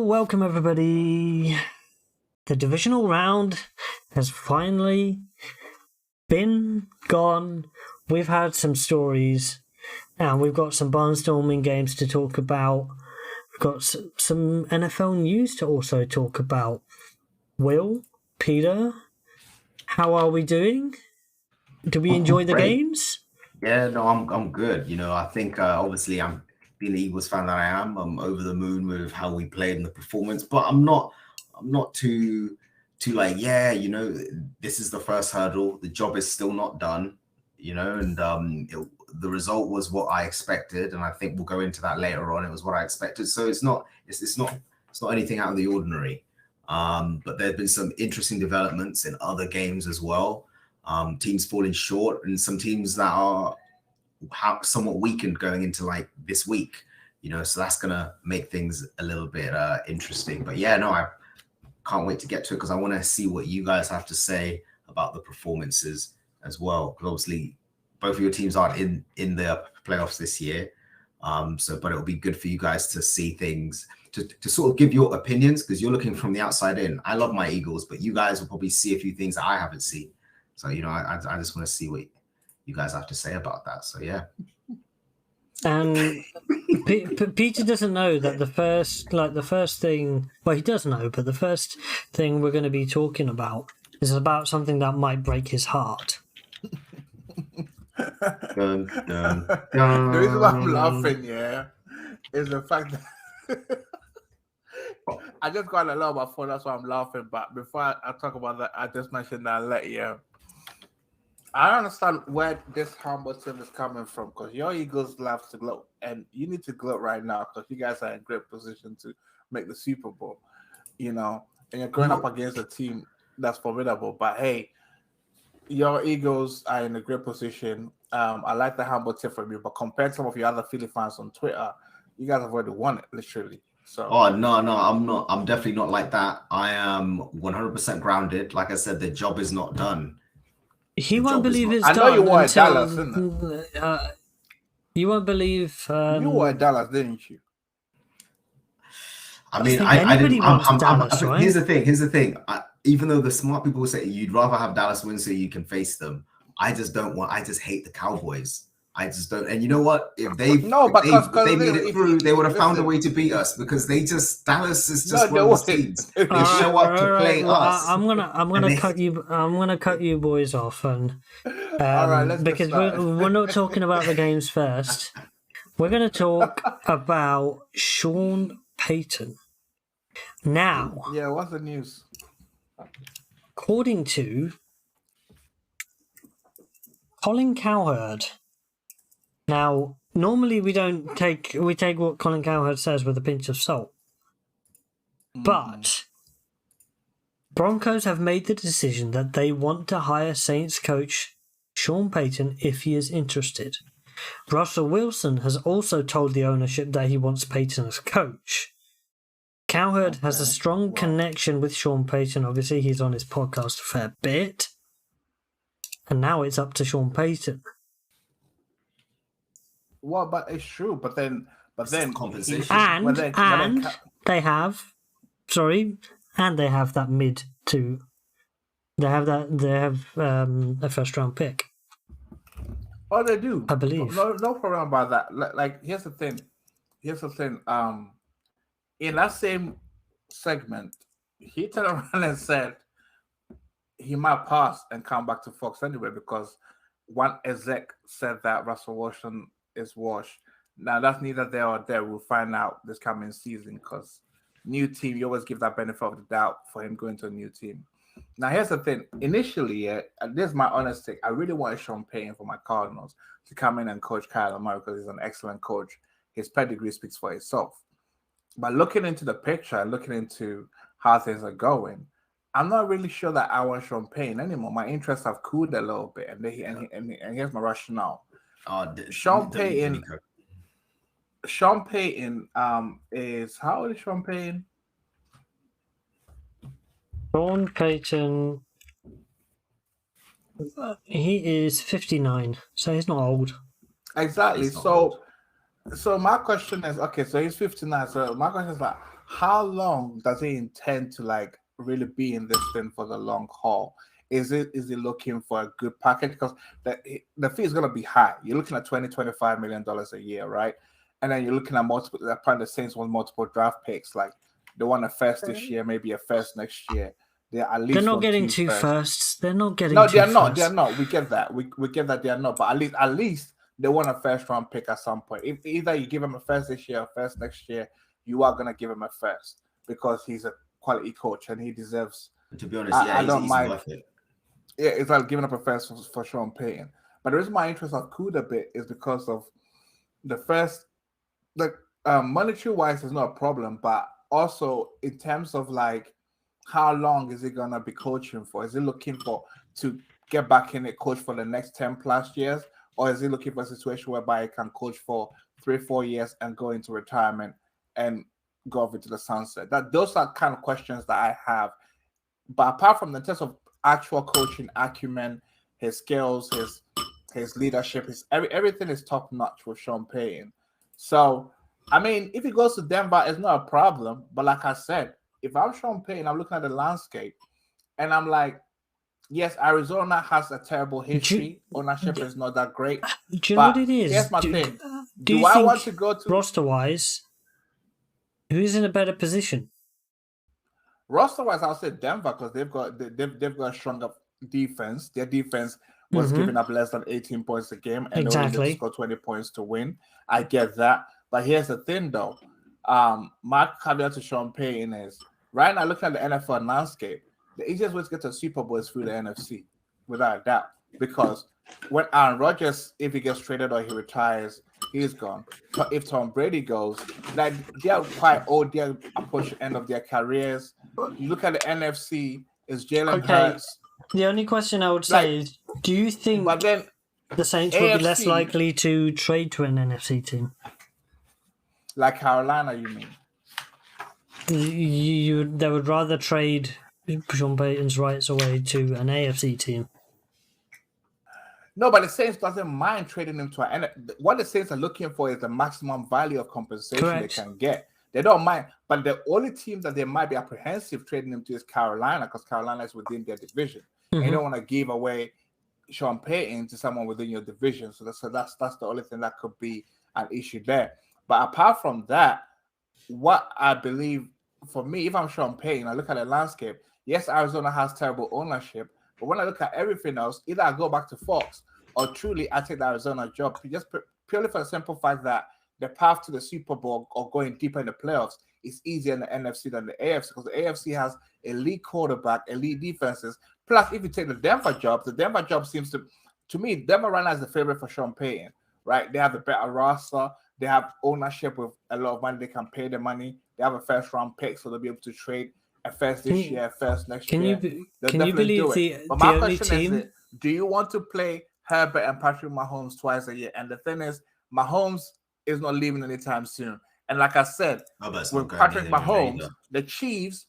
welcome everybody. The divisional round has finally been gone. We've had some stories and we've got some barnstorming games to talk about. We've got some NFL news to also talk about. Will, Peter, how are we doing? Do we enjoy the games? Yeah, no, I'm good. I think obviously I'm being the Eagles fan that I am. I'm over the moon with how we played and the performance, but I'm not too like, this is the first hurdle. The job is still not done, and the result was what I expected, and I think we'll go into that later on. It was what I expected, so it's not anything out of the ordinary. But there's been some interesting developments in other games as well. Teams falling short, and some teams that are somewhat weakened going into like this week, so that's gonna make things a little bit interesting. But yeah, no, I can't wait to get to it because I want to see what you guys have to say about the performances as well, because obviously both of your teams aren't in the playoffs this year, but it'll be good for you guys to see things, to sort of give your opinions, because you're looking from the outside in. I love my Eagles, but you guys will probably see a few things that I haven't seen, so I just want to see what you guys have to say about that. So yeah. And Peter doesn't know that the first thing, well, he does know, but the first thing we're going to be talking about is about something that might break his heart. Dun, dun, dun. The reason why I'm laughing, is the fact that I just got a lot on my phone, that's why I'm laughing. But before I talk about that, I just mentioned that I don't understand where this humble team is coming from, because your Eagles love to gloat, and you need to gloat right now because you guys are in great position to make the Super Bowl, and you're going up against a team that's formidable. But hey, your Eagles are in a great position. I like the humble tip from you, but compared to some of your other Philly fans on Twitter, you guys have already won it, literally. So. Oh no, I'm not. I'm definitely not like that. I am 100% grounded. Like I said, the job is not done. He won't believe it's done. I know you were at Dallas, didn't you? You won't believe. You were at Dallas, didn't you? I mean, I didn't. Here's the thing. Even though the smart people will say you'd rather have Dallas win so you can face them, I just hate the Cowboys. I just don't. And you know what? If they made it through, they would have found a way to beat us, because Dallas is just one of those teams. They show up to play us. I'm gonna cut you boys off, and all right, let's because we're not talking about the games first. We're gonna talk about Sean Payton. Now, what's the news? According to Colin Cowherd. Now, normally we take what Colin Cowherd says with a pinch of salt. But Broncos have made the decision that they want to hire Saints coach Sean Payton if he is interested. Russell Wilson has also told the ownership that he wants Payton as coach. Cowherd has a strong connection with Sean Payton. Obviously, he's on his podcast a fair bit. And now it's up to Sean Payton. Well, but it's true. But then compensation. And they have that mid to. They have a first round pick. Oh, they do. I believe. No problem about that. Like, here's the thing. In that same segment, he turned around and said he might pass and come back to Fox anyway, because one exec said that Russell Wilson is washed. Now, that's neither there or there. We'll find out this coming season, because new team, you always give that benefit of the doubt for him going to a new team. Now, here's the thing. Initially, this is my honest take. I really wanted Sean Payton for my Cardinals to come in and coach Kyler Murray, because he's an excellent coach. His pedigree speaks for itself. But looking into the picture, looking into how things are going, I'm not really sure that I want Sean Payton anymore. My interests have cooled a little bit, and here's my rationale. Sean Payton is, how old is Sean Payton? Sean Payton, he is 59, so he's not old. Exactly. So my question is, okay, so he's 59. So my question is, like, how long does he intend to like really be in this thing for the long haul? Is he looking for a good package? Because the fee is going to be high. You're looking at $25 million a year, right? And then you're looking at multiple. Apparently, the Saints want multiple draft picks. Like they want a first this year, maybe a first next year. They at least They're not want getting two two firsts. They're not getting No, two they are not. firsts. They are not. We get that. We get that they are not. But at least they want a first round pick at some point. If either you give him a first this year or first next year, you are gonna give him a first because he's a quality coach and he deserves. To be honest, yeah, I don't he's mind. worth it. Yeah, it's like giving up a first for Sean Payton. But the reason my interest of Kuda bit is because of the first, monetary wise is not a problem, but also in terms of like how long is he gonna be coaching for? Is he looking for to get back in a coach for the next 10 plus years, or is he looking for a situation whereby he can coach for 3-4 years and go into retirement and go off into the sunset? Those are kind of questions that I have. But apart from the test of actual coaching acumen, his skills, his leadership, everything is top notch with Sean Payton. So, I mean, if he goes to Denver, it's not a problem. But like I said, if I'm Sean Payton, I'm looking at the landscape, and I'm like, yes, Arizona has a terrible history. Ownership is not that great. Do you know what it is? Here's my thing: do I want to go to roster-wise? Who's in a better position? Roster-wise, I'll say Denver because they've got a stronger defense. Their defense was giving up less than 18 points a game, and they only need to score 20 points to win. I get that, but here's the thing, though. My caveat to Sean Payton is right now looking at the NFL landscape, the easiest way to get to a Super Bowl is through the NFC, without a doubt. Because when Aaron Rodgers, if he gets traded or he retires, he's gone. But if Tom Brady goes, like they are quite old, they're approaching the end of their careers. You look at the NFC, is Jalen Hurts. The only question I would say is, do you think but then the Saints would be less likely to trade to an NFC team? Like Carolina, you mean? They would rather trade Sean Payton's rights away to an AFC team. No, but the Saints doesn't mind trading him to an. What the Saints are looking for is the maximum value of compensation they can get. They don't mind, but the only team that they might be apprehensive trading him to is Carolina, because Carolina is within their division. And you don't want to give away Sean Payton to someone within your division. So that's the only thing that could be an issue there. But apart from that, what I believe for me, if I'm Sean Payton, I look at the landscape. Yes, Arizona has terrible ownership, but when I look at everything else, either I go back to Fox or truly I take the Arizona job just purely for the simple fact that the path to the Super Bowl or going deeper in the playoffs is easier in the NFC than the AFC, because the AFC has elite quarterback, elite defenses. Plus, if you take the Denver job seems to me, Denver right now is the favorite for Sean Payton, right? They have a better roster. They have ownership with a lot of money. They can pay the money. They have a first round pick, so they'll be able to trade a first this year, first next year. Can you believe but my question is, do you want to play Herbert and Patrick Mahomes twice a year? And the thing is, Mahomes is not leaving anytime soon. And like I said, with Patrick Mahomes, the Chiefs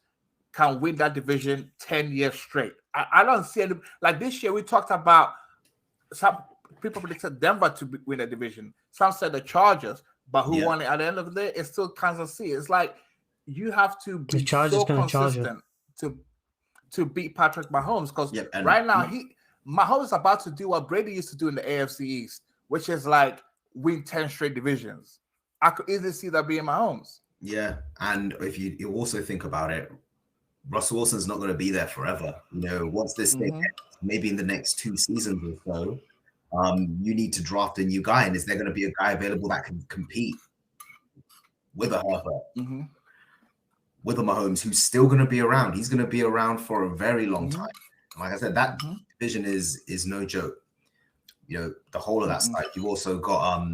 can win that division 10 years straight. I don't see any, like this year we talked about some people predicted Denver to win the division. Some said the Chargers, but who won it at the end of the day? It's still Kansas City. It's like you have to be so consistent to beat Patrick Mahomes, because right now Mahomes is about to do what Brady used to do in the AFC East, which is like win 10 straight divisions. I could easily see that being Mahomes. Yeah, and if you also think about it, Russell Wilson's not going to be there forever. You know, once this thing, maybe in the next 2 seasons or so, you need to draft a new guy, and is there going to be a guy available that can compete with a Herbert, with a Mahomes, who's still going to be around? He's going to be around for a very long time. And like I said, that division is no joke. You know, the whole of that side. You've also got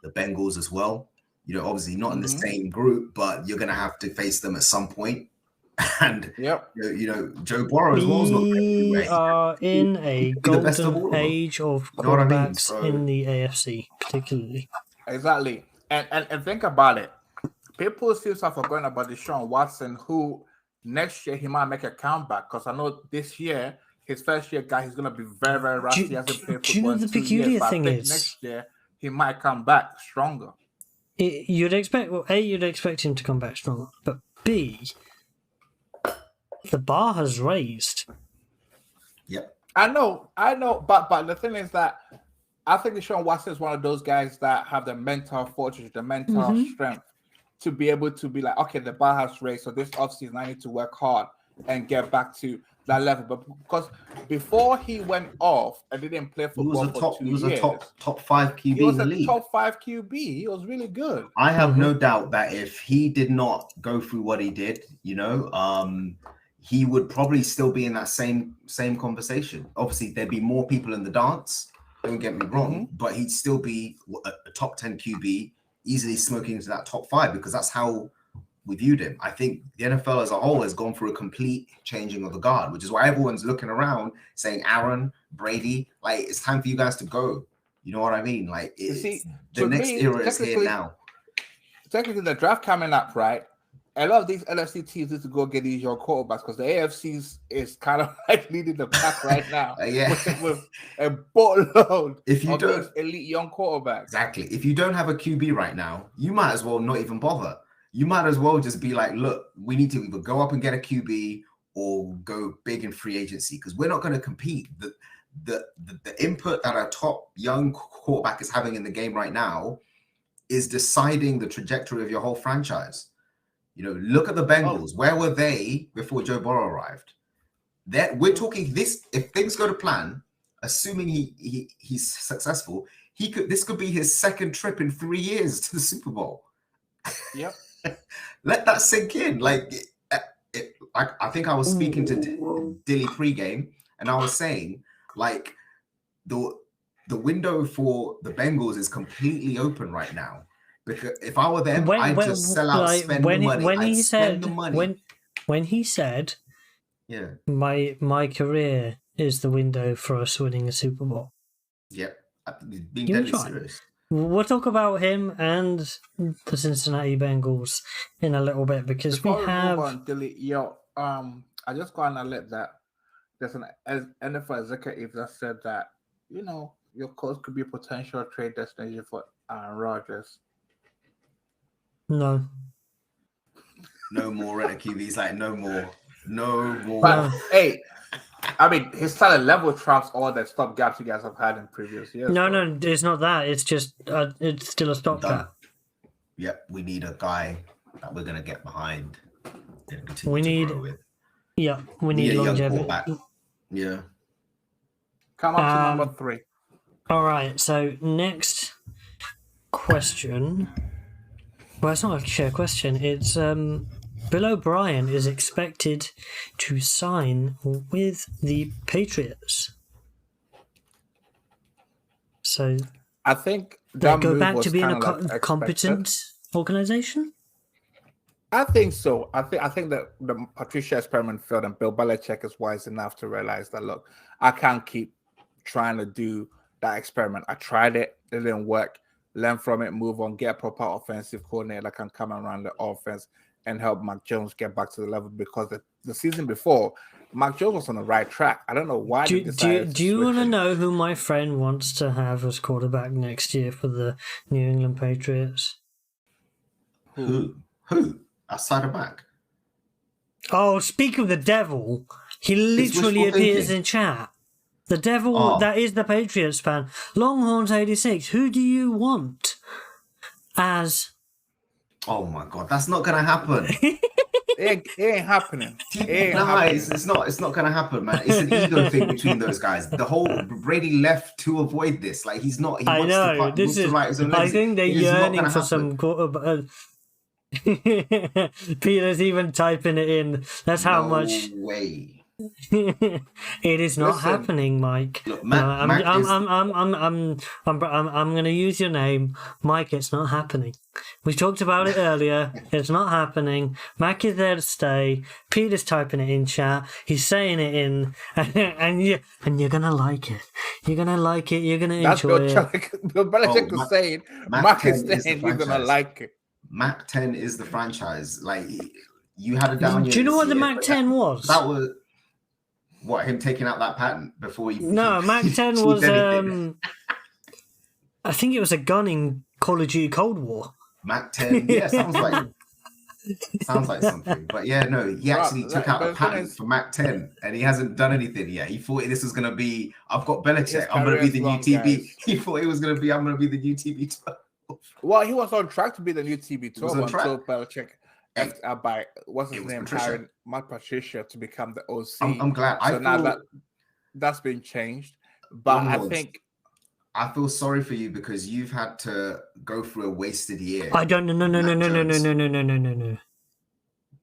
the Bengals as well. You know, obviously not in the same group, but you're going to have to face them at some point. And you know, Joe Burrow as well. We are in a golden age of quarterbacks in the AFC, particularly. Exactly, and think about it. People seem to have forgotten about Deshaun Watson, who next year he might make a comeback, because I know this year, his first year guy, he's going to be very, very rusty. He hasn't played football in 2 years, but I think next year he might come back stronger. You'd expect him to come back stronger, but QB, the bar has raised. Yep. I know, but the thing is that I think Deshaun Watson is one of those guys that have the mental fortitude, the mental strength to be able to be like, okay, the bar has raised, so this offseason I need to work hard and get back to that level. But because before he went off and didn't play football for 2 years, he was a top 5 QB he was in the a league. top 5 QB. He was really good. I have no doubt that if he did not go through what he did, he would probably still be in that same conversation. Obviously, there'd be more people in the dance. Don't get me wrong, but he'd still be a top 10 QB, easily smoking into that top 5 because that's how we viewed him. I think the NFL as a whole has gone through a complete changing of the guard, which is why everyone's looking around saying, Aaron, Brady, like, it's time for you guys to go. You know what I mean? Like, the next era is here now. Technically, the draft coming up, right? A lot of these NFC teams need to go get these young quarterbacks because the AFC is kind of like leading the pack right now with a boatload of these elite young quarterbacks. Exactly. If you don't have a QB right now, you might as well not even bother. You might as well just be like, look, we need to either go up and get a QB or go big in free agency because we're not going to compete. The input that a top young quarterback is having in the game right now is deciding the trajectory of your whole franchise. Look at the Bengals. Where were they before Joe Burrow arrived? We're talking this. If things go to plan, assuming he's successful, this could be his second trip in 3 years to the Super Bowl. Yep. Let that sink in. Like, I think I was speaking to Dilly pregame, and I was saying, like, the window for the Bengals is completely open right now. Because if I were them, I'd just sell out, spend the money. When he said, yeah, my career is the window for us winning a Super Bowl. Yep, being deadly serious. We'll talk about him and the Cincinnati Bengals in a little bit because Before we have. I just got an alert that there's an NFL executive that said that your coach could be a potential trade destination for Aaron Rodgers. No more at QBs. Like no more. But hey, I mean, his talent level trumps all the stop gaps you guys have had in previous years. No, it's not that. It's just it's still a stop gap. Yep, we need a guy that we're gonna get behind. We need longevity. Yeah. Come up to number 3. All right. So next question. Well, it's not a question. It's Bill O'Brien is expected to sign with the Patriots. So I think they go back to being a competent organization. I think so. I think that the Patricia experiment failed, and Bill Belichick is wise enough to realize that, look, I can't keep trying to do that experiment. I tried it didn't work. Learn from it, move on, get a proper offensive coordinator that can come around the offense and help Mac Jones get back to the level, because the season before, Mac Jones was on the right track. I don't know why. Do you want to know who my friend wants to have as quarterback next year for the New England Patriots? Who? Outside of Mac? Oh, speak of the devil. He literally appears in chat. The devil that is the Patriots fan. Longhorns 86. Who do you want as? Oh my God, that's not gonna happen. It ain't happening. It's not gonna happen, man. It's an ego thing between those guys. The whole Brady left to avoid this. Like he's not. He I wants know. to write his own I legacy. think they're yearning for some quarterback. Peter's even typing it in. That's how much. No way. It is not happening, Mike. Look, I'm going to use your name, Mike. It's not happening. We talked about it earlier. It's not happening. Mac is there to stay. Peter's typing it in chat. He's saying it in, and you're gonna like it. You're gonna like it. You're gonna enjoy it. Bill Belichick is saying, Mac is saying you're gonna like it. Mac 10 is the franchise. Like you had a down year. Do you know what the Mac 10 was? That was. What, him taking out that patent before he... No, Mac 10 was... I think it was a gun in Call of Duty Cold War. Mac 10, yeah, sounds like... Sounds like something. But yeah, no, he actually took out a patent for Mac 10 and he hasn't done anything yet. He thought this was going to be, I've got Belichick, I'm going to be the new TB. Guys. He thought it was going to be, I'm going to be the new TB12. Well, he was on track to be the new TB12 until Belichick by what's his name, hiring Matt Patricia to become the OC. I'm glad. So now that's been changed. But I feel sorry for you because you've had to go through a wasted year. I don't no.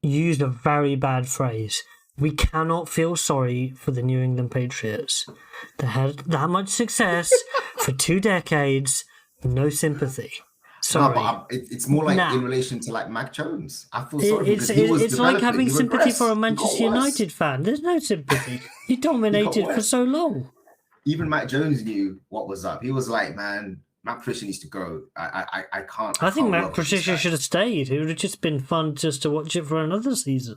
You used a very bad phrase. We cannot feel sorry for the New England Patriots. They had that much success for 2 decades, no sympathy. Sorry. No, but it's more like in relation to like Mac Jones. I feel sorry because he was it's like having sympathy for a Manchester United fan. There's no sympathy. He dominated for so long. Even Mac Jones knew what was up. He was like, man, Matt Patricia needs to go. I can't. I think Matt Patricia should have stayed. It would have just been fun just to watch it for another season.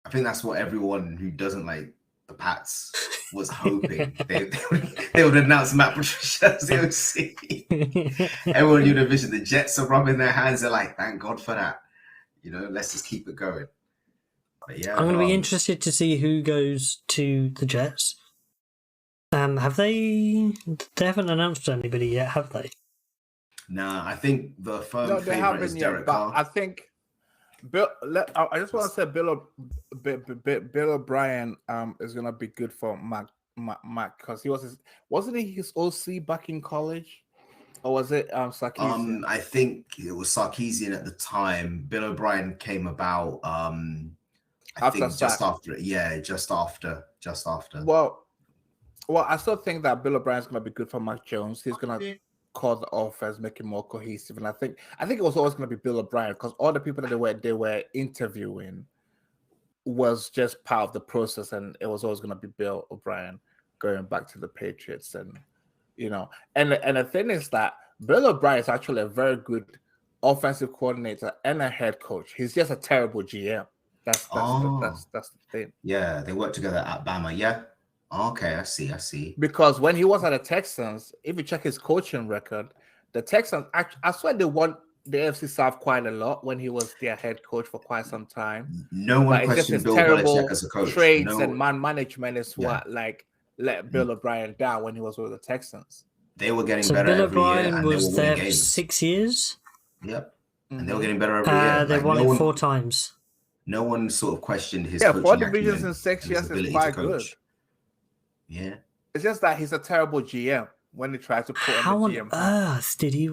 I think that's what everyone who doesn't like the Pats was hoping. they would announce Matt Patricia as the OC. Everyone knew the vision. The Jets are rubbing their hands. They're like, thank God for that. You know, let's just keep it going. But yeah, I'm going to be interested to see who goes to the Jets. Have they haven't announced anybody yet, have they? Nah, I think the firm favorite is Derek Carr. I think I just want to say Bill O'Brien is gonna be good for Mac because wasn't he his OC back in college, or was it Sarkisian? I think it was Sarkisian at the time. Bill O'Brien came about just after. Well, I still think that Bill O'Brien's going to be good for Mac Jones. He's going to call the offense, make it more cohesive. And I think it was always going to be Bill O'Brien because all the people that they were interviewing was just part of the process, and it was always going to be Bill O'Brien going back to the Patriots. And and the thing is that Bill O'Brien is actually a very good offensive coordinator and a head coach. He's just a terrible GM. That's the thing. Yeah, they work together at Bama. Yeah. Okay, I see. Because when he was at the Texans, if you check his coaching record, the Texans I swear they won the AFC South quite a lot when he was their head coach for quite some time. No one questioned Bill Belichick as a coach. Trades and man management is what let Bill O'Brien down when he was with the Texans. They were getting better every year. Bill O'Brien was there for 6 years. Yep, and they were getting better every year. They won it 4 times. No one sort of questioned his. 4 divisions in 6 years is quite good. Yeah, it's just that he's a terrible GM when they try to put How on the GM. How on earth did he?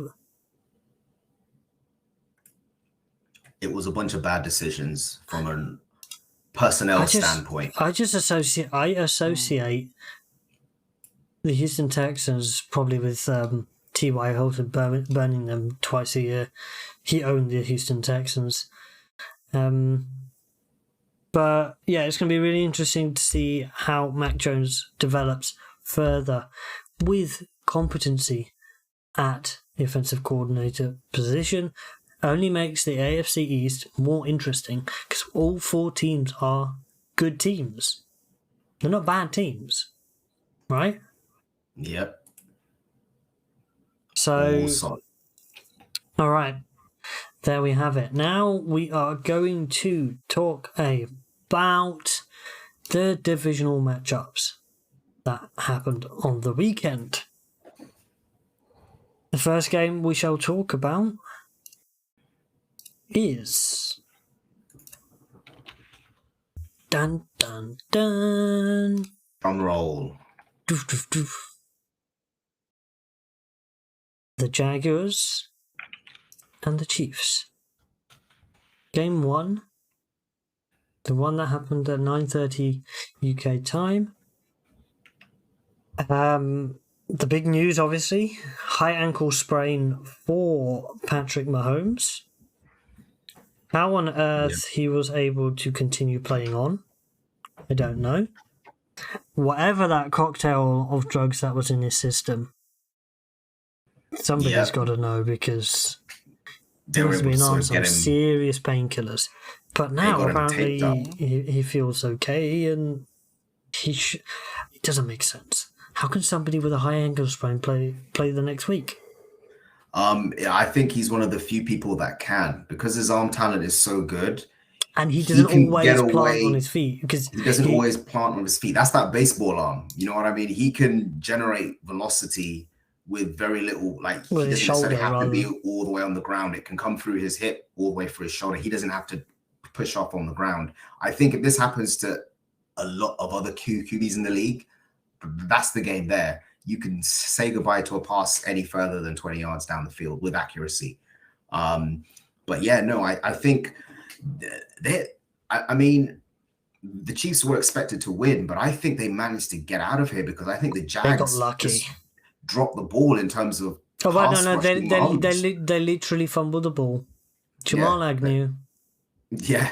It was a bunch of bad decisions from a personnel standpoint. I associate the Houston Texans probably with T.Y. Hilton burning them twice a year. He owned the Houston Texans. But yeah, it's going to be really interesting to see how Mac Jones develops further with competency at the offensive coordinator position. Only makes the AFC East more interesting because all 4 teams are good teams. They're not bad teams, right? Yep. So, all right. There we have it. Now we are going to talk about the divisional matchups that happened on the weekend. The first game we shall talk about is dun dun dun. Drum roll. Doof, doof, doof. The Jaguars and the Chiefs. Game 1. The one that happened at 9:30 UK time. The big news, obviously, high ankle sprain for Patrick Mahomes. How on earth he was able to continue playing on, I don't know. Whatever that cocktail of drugs that was in his system, somebody's got to know because he's been on some serious painkillers. But now apparently he feels okay and it doesn't make sense. How can somebody with a high ankle sprain play the next week? I think he's one of the few people that can, because his arm talent is so good. And he He doesn't can always get plant on away. his feet because He doesn't always plant on his feet. That's that baseball arm. You know what I mean? He can generate velocity with very little. Like, he with his doesn't necessarily shoulder have to be rather. all the way on the ground. It can come through his hip all the way through his shoulder. He doesn't have to push off on the ground. I think if this happens to a lot of other QBs in the league, that's the game there. You can say goodbye to a pass any further than 20 yards down the field with accuracy. But yeah, no, I think I mean, the Chiefs were expected to win, but I think they managed to get out of here because I think the They got Jags lucky. just dropped the ball in terms of Oh, but pass no, rushing they Mahomes. literally fumbled the ball. Jamal Agnew. Yeah,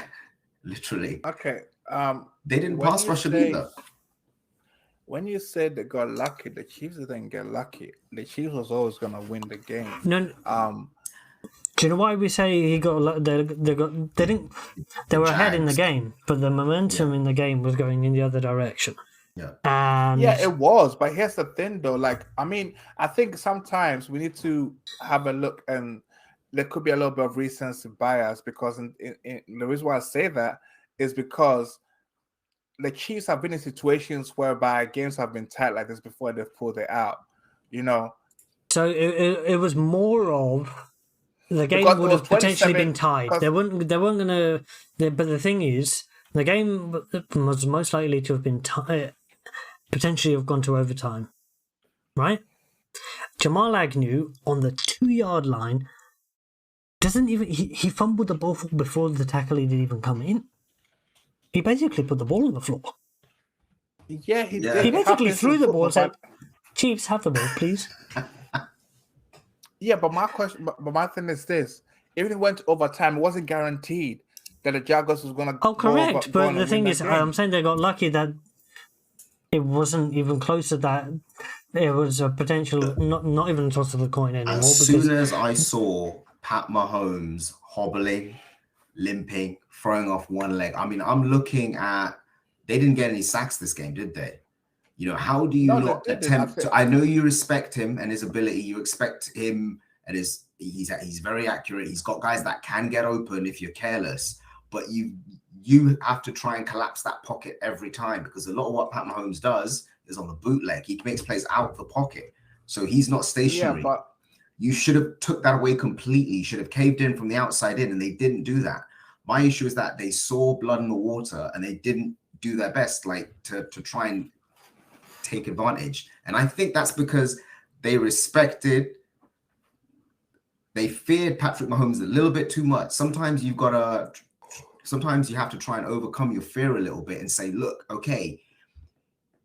literally. Okay. They didn't when pass you rush him say- either. When you said they got lucky, the Chiefs didn't get lucky. The Chiefs was always gonna win the game. No, do you know why we say he got? They didn't. They were ahead in the Jags. game, but the momentum in the game was going in the other direction. Yeah. And Yeah, it was. But here's the thing, though. Like, I mean, I think sometimes we need to have a look, and there could be a little bit of recency bias because the reason why I say that is because the Chiefs have been in situations whereby games have been tight like this before they've pulled it out. You know, so it was more of the game Because it would was have potentially 27 been tied. because- They weren't gonna. But the thing is, the game was most likely to have been tied. Potentially have gone to overtime, right? Jamal Agnew on the 2-yard line doesn't even. He fumbled the ball before the tackle did even come in. He basically put the ball on the floor. Yeah, he Yeah. did. He It basically happens threw in the ball football, and said, Chiefs, have the ball, please. Yeah, but my question, but my thing is this: even if it went to overtime, it wasn't guaranteed that the Jaguars was going to. Oh, correct. But the thing is, I'm saying they got lucky that it wasn't even close to that. It was a potential, not even a toss of the coin anymore. As because soon as I saw Pat Mahomes hobbling, limping, throwing off one leg, I mean, I'm looking at, they didn't get any sacks this game, did they? You know, how do you No, not they didn't. attempt to? I know you respect him and his ability. You expect him and he's very accurate. He's got guys that can get open if you're careless, but you have to try and collapse that pocket every time because a lot of what Pat Mahomes does is on the bootleg. He makes plays out of the pocket, so he's not stationary. Yeah, but you should have took that away completely. You should have caved in from the outside in, and they didn't do that. My issue is that they saw blood in the water and they didn't do their best, like to try and take advantage. And I think that's because they feared Patrick Mahomes a little bit too much. Sometimes you have to try and overcome your fear a little bit and say, look, okay,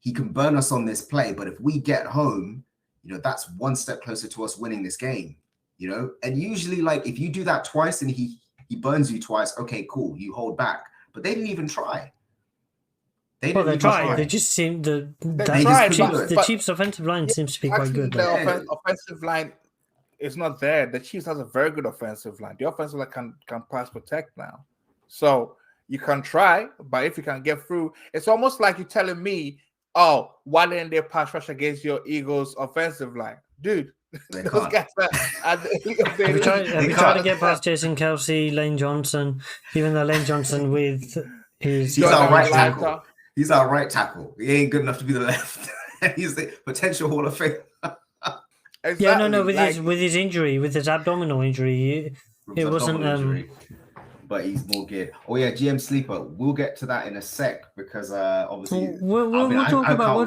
he can burn us on this play, but if we get home, you know, that's one step closer to us winning this game, you know? And usually, like, if you do that twice and he burns you twice, okay, cool, you hold back. But they didn't even try. They tried. They just seemed the Chiefs' offensive line seems to be quite good. The offensive line is not there. The Chiefs has a very good offensive line. The offensive line can pass protect now. So you can try, but if you can get through, it's almost like you're telling me, oh, why didn't they pass rush against your Eagles' offensive line? Dude, those guys are have you tried to get past Jason Kelsey, Lane Johnson, even though Lane Johnson with his... He's our right tackle. He's our right tackle. He ain't good enough to be the left. He's the potential Hall of Fame. Exactly. Yeah, no, with his injury, with his abdominal injury, it wasn't... Injury, but he's more geared. Oh yeah, GM Sleeper. We'll get to that in a sec because obviously we'll talk about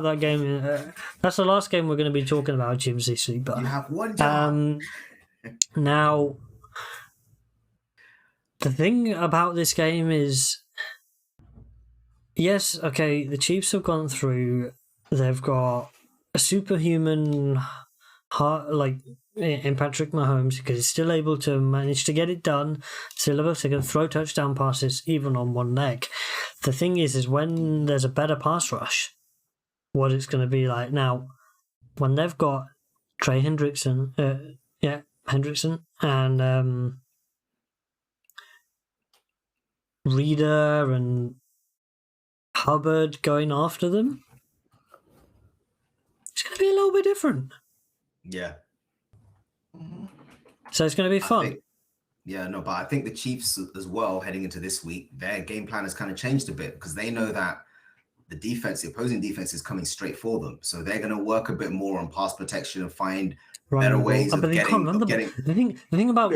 that game. That's the last game we're going to be talking about, GM Sleeper. You have one job. Now, the thing about this game is, yes, okay, the Chiefs have gone through. They've got a superhuman heart, like in Patrick Mahomes, because he's still able to manage to get it done, still able to throw touchdown passes even on one leg. The thing is when there's a better pass rush, what it's going to be like. Now, when they've got Trey Hendrickson, and Reader and Hubbard going after them, it's going to be a little bit different. Yeah. So it's going to be fun. But I think the Chiefs as well, heading into this week, their game plan has kind of changed a bit because they know that the opposing defense is coming straight for them. So they're going to work a bit more on pass protection and find better ways of getting. The thing about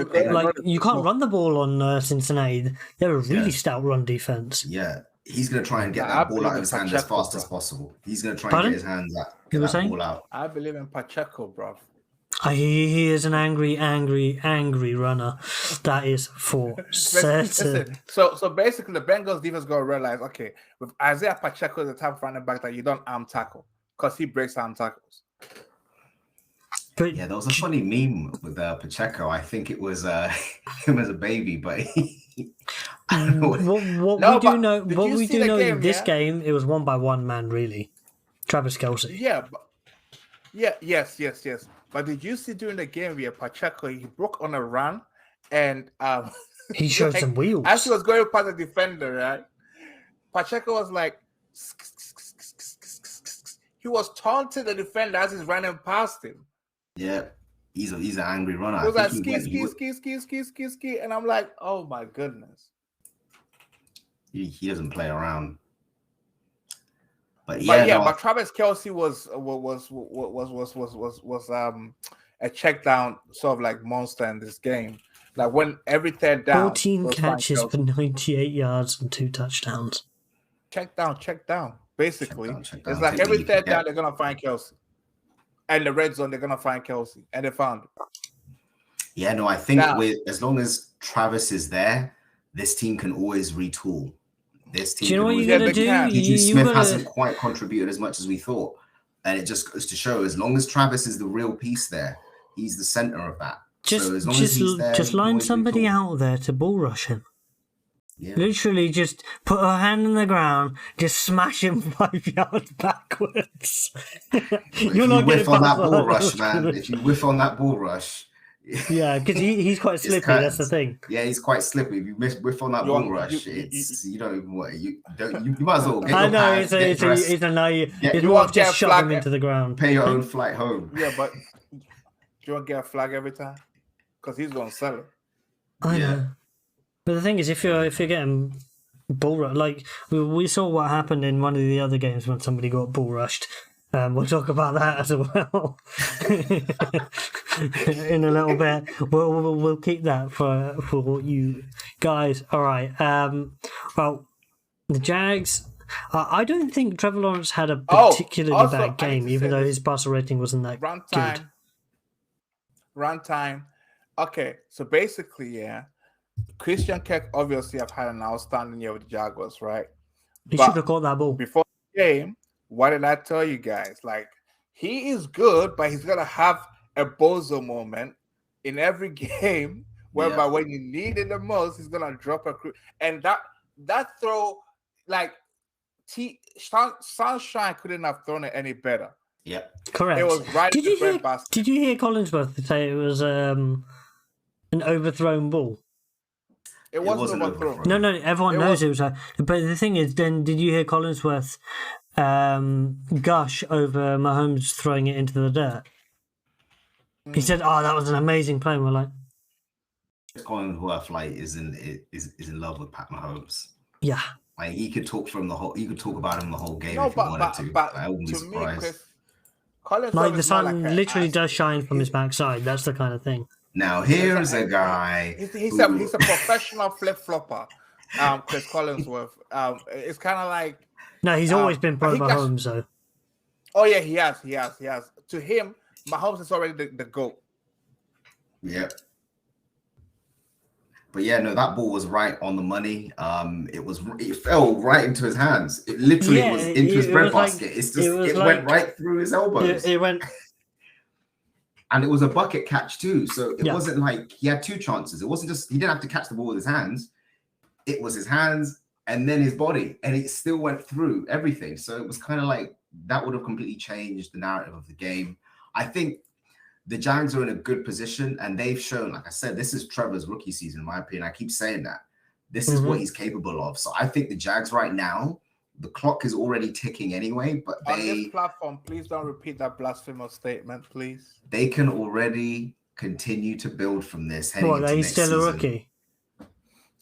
you can't run the ball on Cincinnati. They're a really stout run defense. Yeah, he's going to try and get that ball out of his hand as fast as possible. He's going to try and get his hands out, get that ball out. I believe in Pacheco, bro. He is an angry runner. That is for certain. So basically, the Bengals defense got to realize, okay, with Isaiah Pacheco, the type of running back that you don't arm tackle because he breaks arm tackles. But there was a funny meme with Pacheco. I think it was him as a baby, but what we do know in this game, it was 1-by-1 man, really. Travis Kelce. Yes. But did you see during the game where Pacheco, he broke on a run and he showed some wheels. As he was going past the defender, right? Pacheco was like, he was taunting the defender as he's running past him. Yeah, he's an angry runner. He was like, ski, and I'm like, oh my goodness. He doesn't play around. But Travis Kelce was a check down sort of like monster in this game. Like when every third down, 14 catches for 98 yards and 2 touchdowns. Check down. Basically, it's like every third down they're gonna find Kelce, and the red zone they're gonna find Kelce, and they found him. Yeah, no, I think as long as Travis is there, this team can always retool. This team. Do you know what you're gonna do? Smith hasn't quite contributed as much as we thought, and it just goes to show as long as Travis is the real piece there, he's the center of that. Just line somebody out there to bull rush him. Yeah. Literally, just put her hand on the ground, just smash him 5 yards backwards. You're not whiff on that ball rush, man. If you whiff on that ball rush. Yeah, because he's quite slippy. That's the thing. Yeah, he's quite slippy. If you whiff on that ball rush, you don't even what you might as well. Get I know it's a no. It's more just shove him into the ground. Pay your own flight home. Yeah, but you won't get a flag every time because he's gonna sell it. I know. But the thing is, if you're getting bull rushed, like we saw what happened in one of the other games when somebody got bull rushed. We'll talk about that as well in a little bit. We'll keep that for you guys. All right. Well, the Jags. I don't think Trevor Lawrence had a particularly bad game, even though his passer rating wasn't that good. Runtime. Okay, so basically, Christian Kirk obviously have had an outstanding year with the Jaguars, right? He should have caught that ball before the game. What did I tell you guys? Like, he is good, but he's gonna have a bozo moment in every game, whereby when you need it the most, he's gonna drop a and that throw, like Sunshine couldn't have thrown it any better. Yep. Correct. It was right. Did you hear Collinsworth say it was an overthrown ball? It wasn't overthrown. No, everyone knows it was. But the thing is, then did you hear Collinsworth gush over Mahomes throwing it into the dirt? He said, "Oh, that was an amazing play." And we're like, Collinsworth is in love with Pat Mahomes. Yeah, like he could talk about him the whole game if he wanted to. But I wouldn't be surprised. Like the sun literally does shine from his backside. That's the kind of thing. Now here's a guy. He's a professional flip flopper. Chris Collinsworth. It's kind of like. No, he's always been pro Mahomes, though. Oh yeah, he has. To him, Mahomes is already the GOAT. Yeah. But yeah, no, that ball was right on the money. It fell right into his hands. It literally was into his breadbasket. It went right through his elbows. It went. And it was a bucket catch too. So it wasn't like he had 2 chances. It wasn't just he didn't have to catch the ball with his hands. It was his hands and then his body, and it still went through everything. So it was kind of like that would have completely changed the narrative of the game. I think the Jags are in a good position, and they've shown, like I said, this is Trevor's rookie season, in my opinion. I keep saying that. This is what he's capable of. So I think the Jags right now, the clock is already ticking anyway, but on this platform, please don't repeat that blasphemous statement, please. They can already continue to build from this heading into he's next still season. a rookie?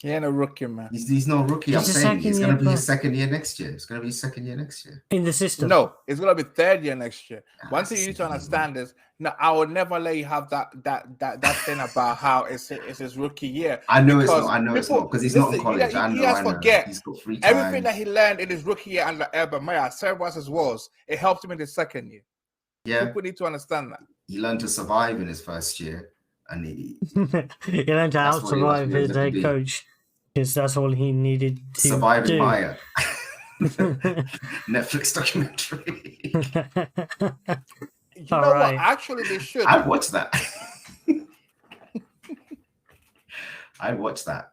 He ain't a rookie, man. He's not a rookie. He's I'm saying it's going to be year his second year next year. It's going to be his second year next year. In the system? No, it's going to be third year next year. One thing you need to second year, understand is, no, I will never let you have that thing about how it's his rookie year. I know it's Because not. I know it's people- not because he's listen, not in college. you I know. guys I know. forget He's got 3 everything times. that he learned in his rookie year under Urban Meyer, cerebrus as was, it helped him in his second year. Yeah, People need to understand that. he learned to survive in his first year, and he He learned to That's out what he was survive meant his to head be. coach because that's all he needed to surviving do. Maya. Netflix documentary. You All know right. what? Actually, they should. I'd watch that. I'd watch that.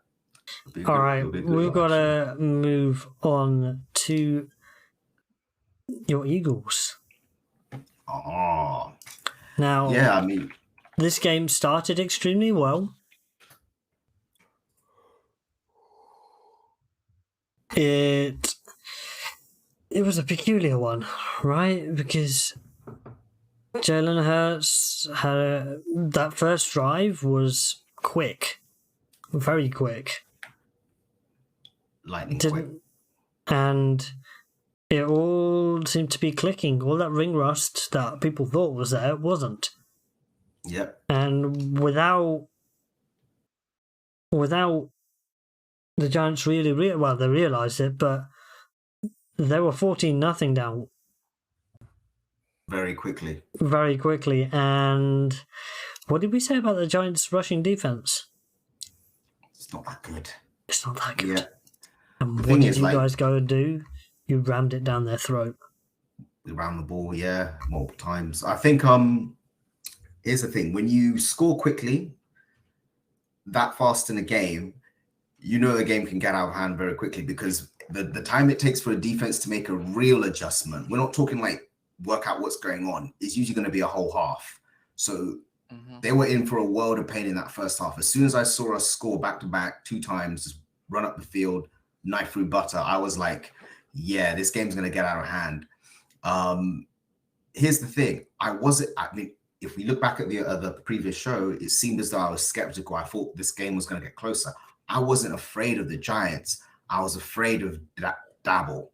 All right, we've got to move on to your Eagles. Oh, Now, yeah. I mean, this game started extremely well. It was a peculiar one, right? Because Jalen Hurts had that first drive was quick, very quick. lightning quick. And it all seemed to be clicking. All that ring rust that people thought was there wasn't. Yep. And without the Giants really they realised it, but they were 14-0 down Very quickly. very quickly. And what did we say about the Giants' rushing defense? It's not that good. It's not that good. Yeah. And The what thing did is, you like- guys go and do? You rammed it down their throat. We ran the ball, yeah, multiple times. I think here's the thing: when you score quickly, that fast in a game, you know the game can get out of hand very quickly because the time it takes for a defense to make a real adjustment, we're not talking like work out what's going on, it's usually going to be a whole half. So they were in for a world of pain in that first half. As soon as I saw us score back-to-back 2 times, just run up the field, knife through butter, I was like, yeah, this game's going to get out of hand. Here's the thing. I mean, if we look back at the previous show, it seemed as though I was skeptical. I thought this game was going to get closer. I wasn't afraid of the Giants. I was afraid of Dabble.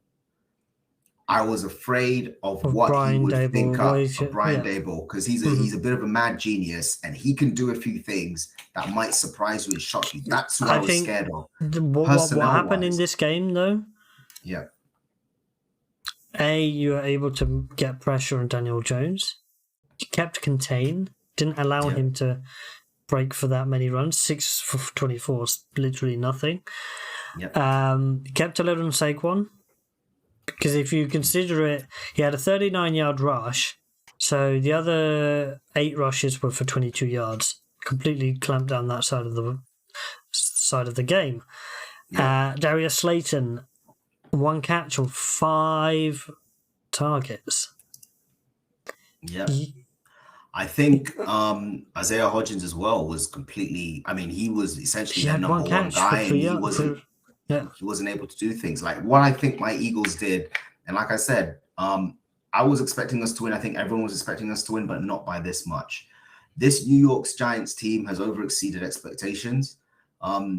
I was afraid of what Brian he would Dable, think up of Brian yeah. Dable, because he's a bit of a mad genius and he can do a few things that might surprise you and shock you. That's who I was scared of. What happened in this game, though? Yeah. You were able to get pressure on Daniel Jones. You kept contained, didn't allow him to break for that many runs. 6 for 24 is literally nothing. Yep. Kept a little on Saquon, because if you consider it, he had a 39-yard rush, so the other 8 rushes were for 22 yards. Completely clamped down that side of the game. Yeah. Darius Slayton, 1 catch on 5 targets. Yeah. I think Isaiah Hodgins as well was completely. I mean, he was essentially the number 1 guy, and he wasn't able to do things like what I think my Eagles did. And like I said, I was expecting us to win. I think everyone was expecting us to win, but not by this much. This New York's Giants team has overexceeded expectations.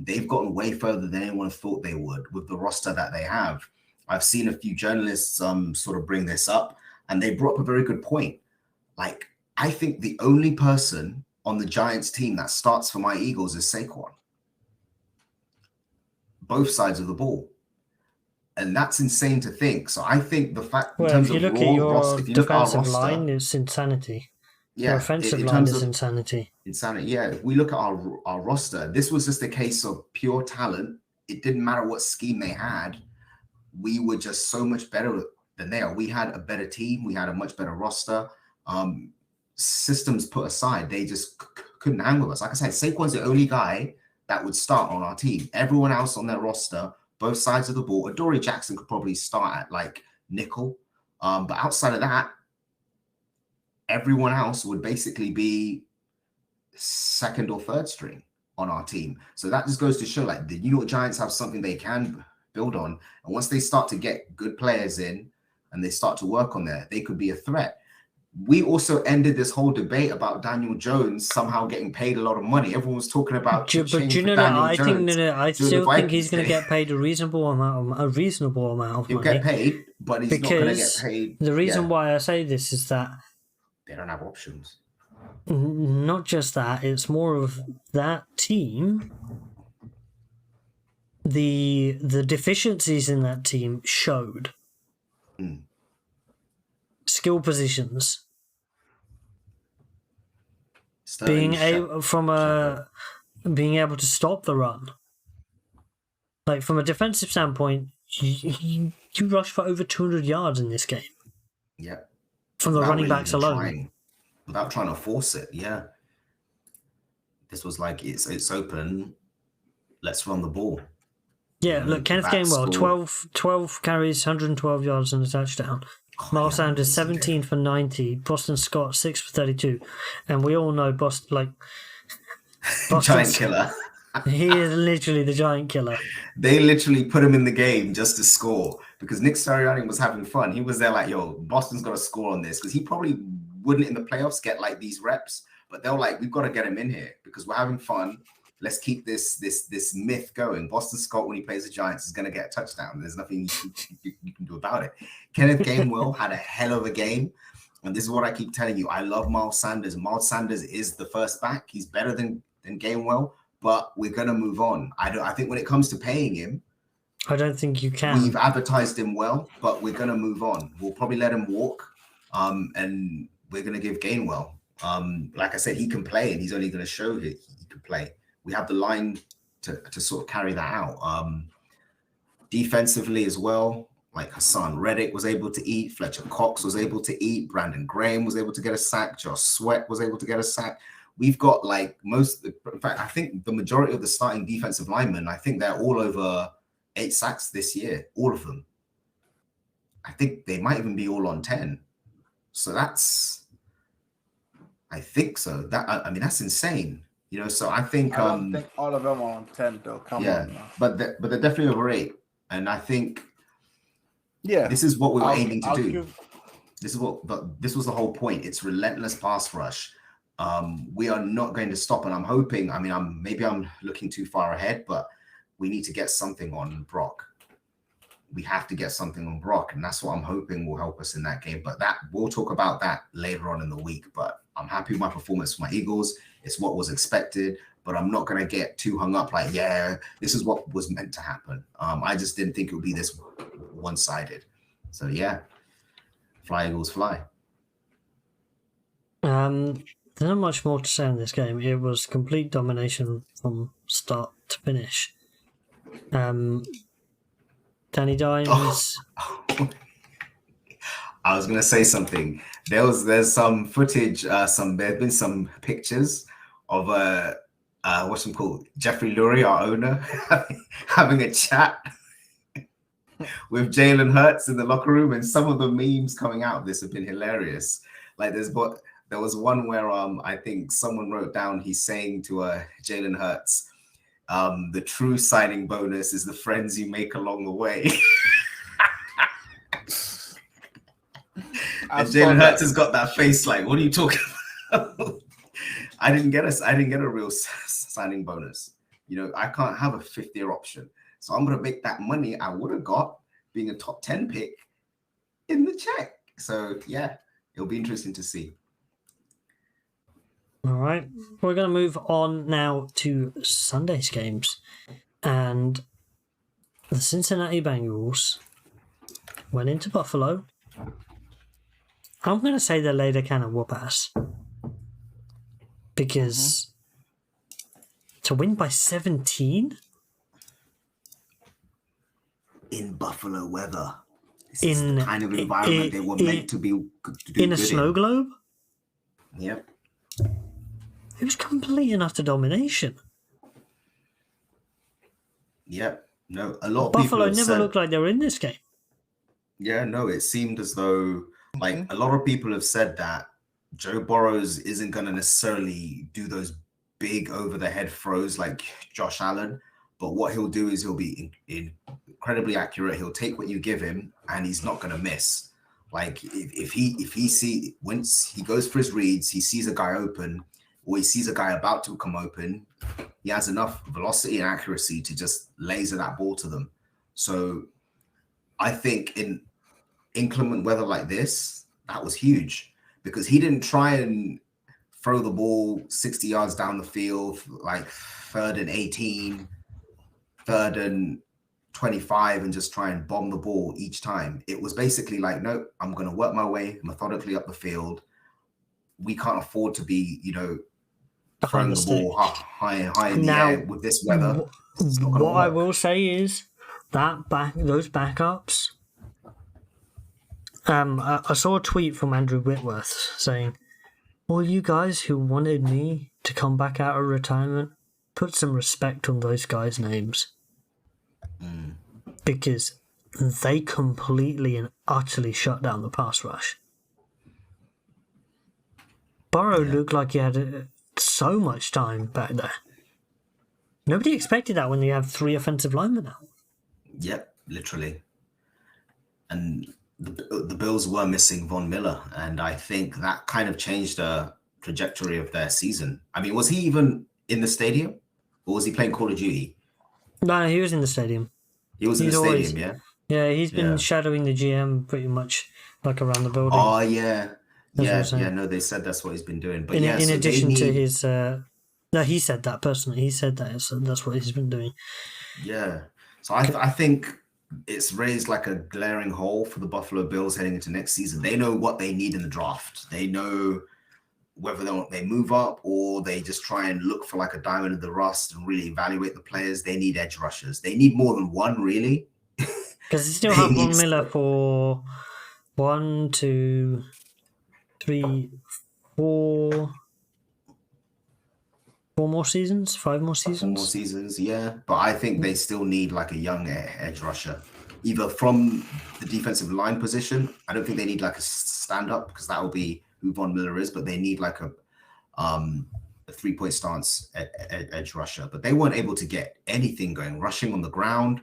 They've gotten way further than anyone thought they would with the roster that they have. I've seen a few journalists sort of bring this up, and they brought up a very good point. Like, I think the only person on the Giants team that starts for my Eagles is Saquon. Both sides of the ball. And that's insane to think. So I think the fact in terms if you of look at your roster, defensive line, it's insanity. Yeah, your offensive line is insanity. Insanity. Yeah, if we look at our roster, this was just a case of pure talent. It didn't matter what scheme they had. We were just so much better than they are. We had a better team. We had a much better roster. Systems put aside, they just couldn't hang with us. Like I said, Saquon's the only guy that would start on our team. Everyone else on their roster, both sides of the ball, Adoree Jackson could probably start at like nickel. But outside of that, everyone else would basically be 2nd or 3rd string on our team. So that just goes to show like the New York Giants have something they can build on. And once they start to get good players in and they start to work on there, they could be a threat. We also ended this whole debate about Daniel Jones somehow getting paid a lot of money. Everyone was talking about But do you know Daniel that? Jones. I still think he's going to get paid a reasonable amount of He'll money. get paid, but he's not going to get paid. The reason why I say this is that they don't have options. Not just that, it's more of that team. The deficiencies in that team showed. Skill positions. Being able to stop the run. Like from a defensive standpoint, you rushed for over 200 yards in this game. Yeah. From the running backs alone. Without trying to force it, yeah. This was like, it's open. Let's run the ball. Yeah, look, Kenneth Gainwell, 12 carries, 112 yards and a touchdown. Miles Sanders, 17 for 90. Boston Scott, 6 for 32. And we all know Boston giant killer. He is literally the giant killer. They literally put him in the game just to score because Nick Sirianni was having fun. He was there like, yo, Boston's got to score on this because he probably wouldn't in the playoffs get like these reps, but they're like, we've got to get him in here because we're having fun. Let's keep this myth going. Boston Scott, when he plays the Giants, is going to get a touchdown. There's nothing you can do about it. Kenneth Gainwell had a hell of a game. And this is what I keep telling you. I love Miles Sanders. Miles Sanders is the first back. He's better than Gainwell, but we're going to move on. I think when it comes to paying him, I don't think you can. We've advertised him well, but we're going to move on. We'll probably let him walk, and we're going to give Gainwell. Like I said, he can play, and he's only going to show he can play. We have the line to sort of carry that out. Defensively as well, like Hassan Reddick was able to eat, Fletcher Cox was able to eat, Brandon Graham was able to get a sack, Josh Sweat was able to get a sack. We've got like in fact, I think the majority of the starting defensive linemen, I think they're all over 8 sacks this year, all of them. I think they might even be all on 10. So I think so. That's insane. So I think I don't think all of them are on 10 though. Come on. But they're definitely over 8. And I think this is what we were aiming to do. This was the whole point. It's relentless pass rush. We are not going to stop, and I'm hoping. Maybe I'm looking too far ahead, but we need to get something on Brock. We have to get something on Brock, and that's what I'm hoping will help us in that game. But we'll talk about that later on in the week. But I'm happy with my performance for my Eagles. It's what was expected, but I'm not going to get too hung up like, this is what was meant to happen. I just didn't think it would be this one-sided. So, fly, Eagles, fly. There's not much more to say in this game. It was complete domination from start to finish. Danny Dimes. I was gonna say something. There's some footage. There's been some pictures of what's him called, Jeffrey Lurie, our owner, having a chat with Jalen Hurts in the locker room, and some of the memes coming out of this have been hilarious. Like there was one where I think someone wrote down he's saying to Jalen Hurts, the true signing bonus is the friends you make along the way. And Jalen Hurts has got that face like, what are you talking about? I didn't get a real signing bonus. I can't have a 5th-year option. So I'm going to make that money I would have got being a top 10 pick in the check. So, it'll be interesting to see. All right. We're going to move on now to Sunday's games. And the Cincinnati Bengals went into Buffalo. I'm going to say they laid a can of whoop ass. Because to win by 17? In Buffalo weather. This is the kind of environment they were meant to be in a snow globe? Yep. It was complete and utter domination. Yep. No, a lot of Buffalo people never looked like they were in this game. Yeah, no, it seemed as though a lot of people have said that Joe Burrows isn't going to necessarily do those big over the head throws like Josh Allen, but what he'll do is he'll be incredibly accurate. He'll take what you give him, and he's not going to miss. Like if he see once he goes for his reads, he sees a guy open, or he sees a guy about to come open, he has enough velocity and accuracy to just laser that ball to them. So I think in inclement weather like this, that was huge, because he didn't try and throw the ball 60 yards down the field, like 3rd and 18, 3rd and 25, and just try and bomb the ball each time. It was basically like, no, I'm going to work my way methodically up the field. We can't afford to be, throwing the ball high in the air with this weather. What I will say is that those backups. I saw a tweet from Andrew Whitworth saying, "All you guys who wanted me to come back out of retirement, put some respect on those guys' names." Because they completely and utterly shut down the pass rush. Burrow looked like he had so much time back there. Nobody expected that when you have 3 offensive linemen out. Yep, literally. And the Bills were missing Von Miller, and I think that kind of changed the trajectory of their season. I mean, was he even in the stadium, or was he playing Call of Duty? No, he was in the stadium. He was in the stadium, yeah? Yeah, he's been shadowing the GM pretty much like around the building. Oh, yeah. No, they said that's what he's been doing. But in addition to his... no, he said that personally. He said that, so that's what he's been doing. Yeah. So I think it's raised like a glaring hole for the Buffalo Bills heading into next season. They know what they need in the draft. They know whether they move up or they just try and look for like a diamond in the rust and really evaluate the players. They need edge rushers. They need more than one, really. Because they still have Von Miller for 1, 2, 3, 4 more seasons, 5 more seasons. 4 more seasons, yeah. But I think they still need like a young edge rusher, either from the defensive line position. I don't think they need like a stand-up, because that will be who Von Miller is, but they need like a 3-point stance edge rusher. But they weren't able to get anything going, rushing on the ground.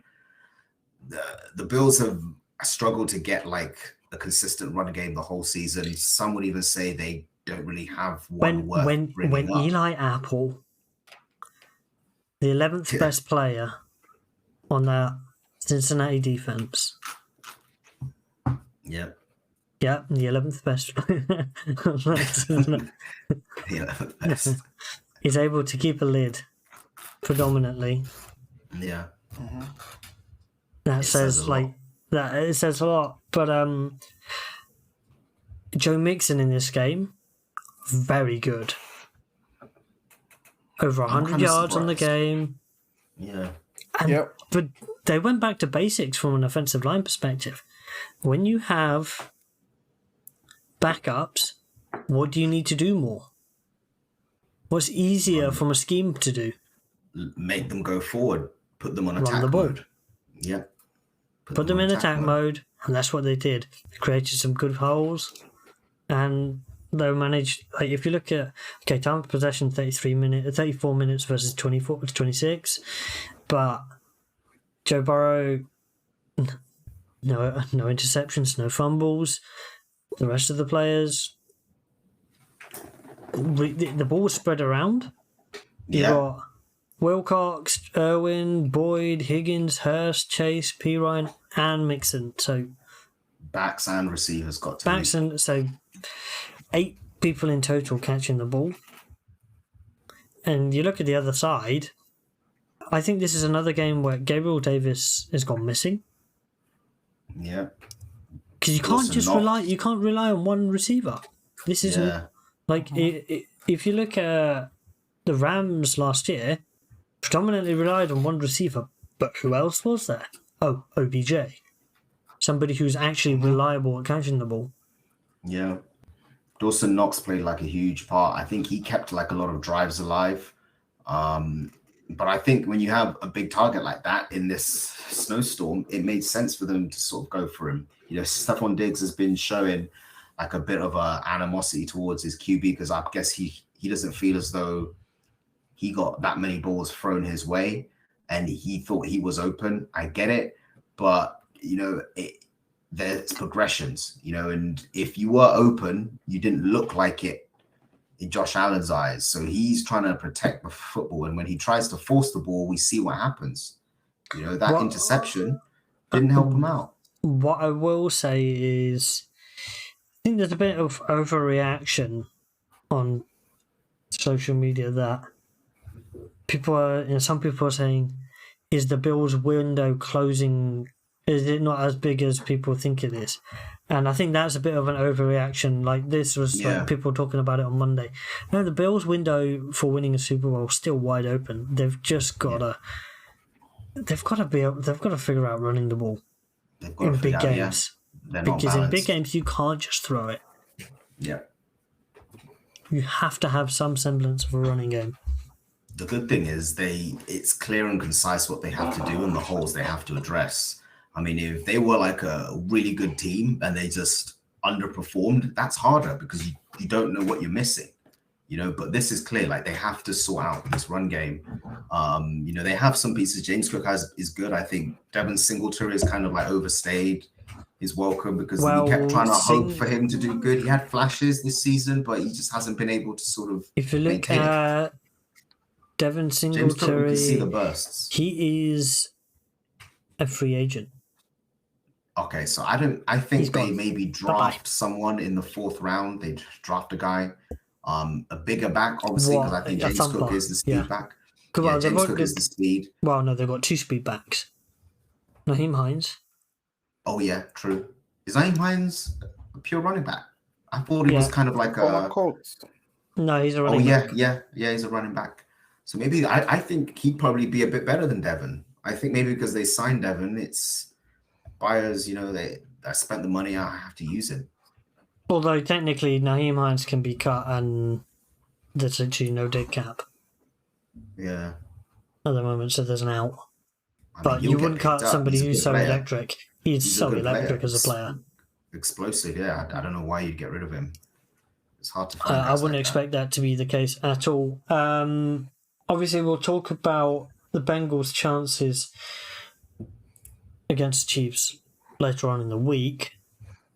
The Bills have struggled to get like a consistent run game the whole season. Some would even say they don't really have one when Eli Apple, the 11th best player on that Cincinnati defense. Yeah. Yeah, the 11th best. The 11th best. He's able to keep a lid, predominantly. Yeah. Mm-hmm. That says like that. It says a lot. But Joe Mixon in this game, very good. Over 100 yards on the game. Yeah. But they went back to basics from an offensive line perspective. When you have backups, what do you need to do more? What's easier from a scheme to do? Make them go forward. Put them on attack Run the ball. mode. Yeah. Put them in attack mode, and that's what they did. They created some good holes, and they managed. Like if you look at time of possession, 34 minutes versus 24 to 26, but Joe Burrow, no interceptions, no fumbles. The rest of the players, the ball was spread around. You got Wilcox, Irwin, Boyd, Higgins, Hurst, Chase, Pirine, and Mixon. So backs and receivers got to backs and so 8 people in total catching the ball. And you look at the other side. I think this is another game where Gabriel Davis has gone missing. Yeah. Because you can't just rely. You can't rely on one receiver. This isn't like if you look at the Rams last year, predominantly relied on one receiver. But who else was there? Oh, OBJ, somebody who's actually reliable at catching the ball. Yeah, Dawson Knox played like a huge part. I think he kept like a lot of drives alive. But I think when you have a big target like that in this snowstorm, it made sense for them to sort of go for him. Stephon Diggs has been showing like a bit of a animosity towards his QB because I guess he doesn't feel as though he got that many balls thrown his way and he thought he was open. I get it. but there's progressions, and if you were open, you didn't look like it in Josh Allen's eyes. So he's trying to protect the football, and when he tries to force the ball, we see what happens. That interception didn't help him out. What I will say is, I think there's a bit of overreaction on social media that some people are saying, is the Bills window closing? Is it not as big as people think it is? And I think that's a bit of an overreaction. Like this was like people talking about it on Monday. No, the Bills window for winning a Super Bowl is still wide open. They've just got to. They've got to figure out running the ball in big games. Because in big games you can't just throw it. Yeah. You have to have some semblance of a running game. The good thing is it's clear and concise what they have to do and the holes they have to address. I mean, if they were like a really good team and they just underperformed, that's harder because you don't know what you're missing, but this is clear. Like they have to sort out this run game. They have some pieces. James Cook is good. I think Devin Singletary is kind of like overstayed his welcome because we kept trying to hope for him to do good. He had flashes this season, but he just hasn't been able to sort of if you look at Devin Singletary, James Cook, see the bursts. He is a free agent. Okay, so I think they maybe draft someone in the 4th round. They draft a guy, a bigger back, obviously, because I think James Cook is the speed back. James Cook is the speed. Well, no, they've got 2 speed backs. Naheem Hines. Oh yeah, true. Is Naheem Hines a pure running back? I thought he was kind of like a Colts. No, he's a running back. Yeah, he's a running back. So maybe I think he'd probably be a bit better than Devin. I think maybe because they signed Devin, it's buyers, they spent the money, I have to use it. Although technically Naheem Hines can be cut and there's literally no dead cap. Yeah. At the moment, so there's an out. But you wouldn't cut somebody who's so electric. He's so electric as a player. Explosive, yeah. I don't know why you'd get rid of him. It's hard to find. I wouldn't expect that to be the case at all. Obviously, we'll talk about the Bengals' chances against the Chiefs later on in the week.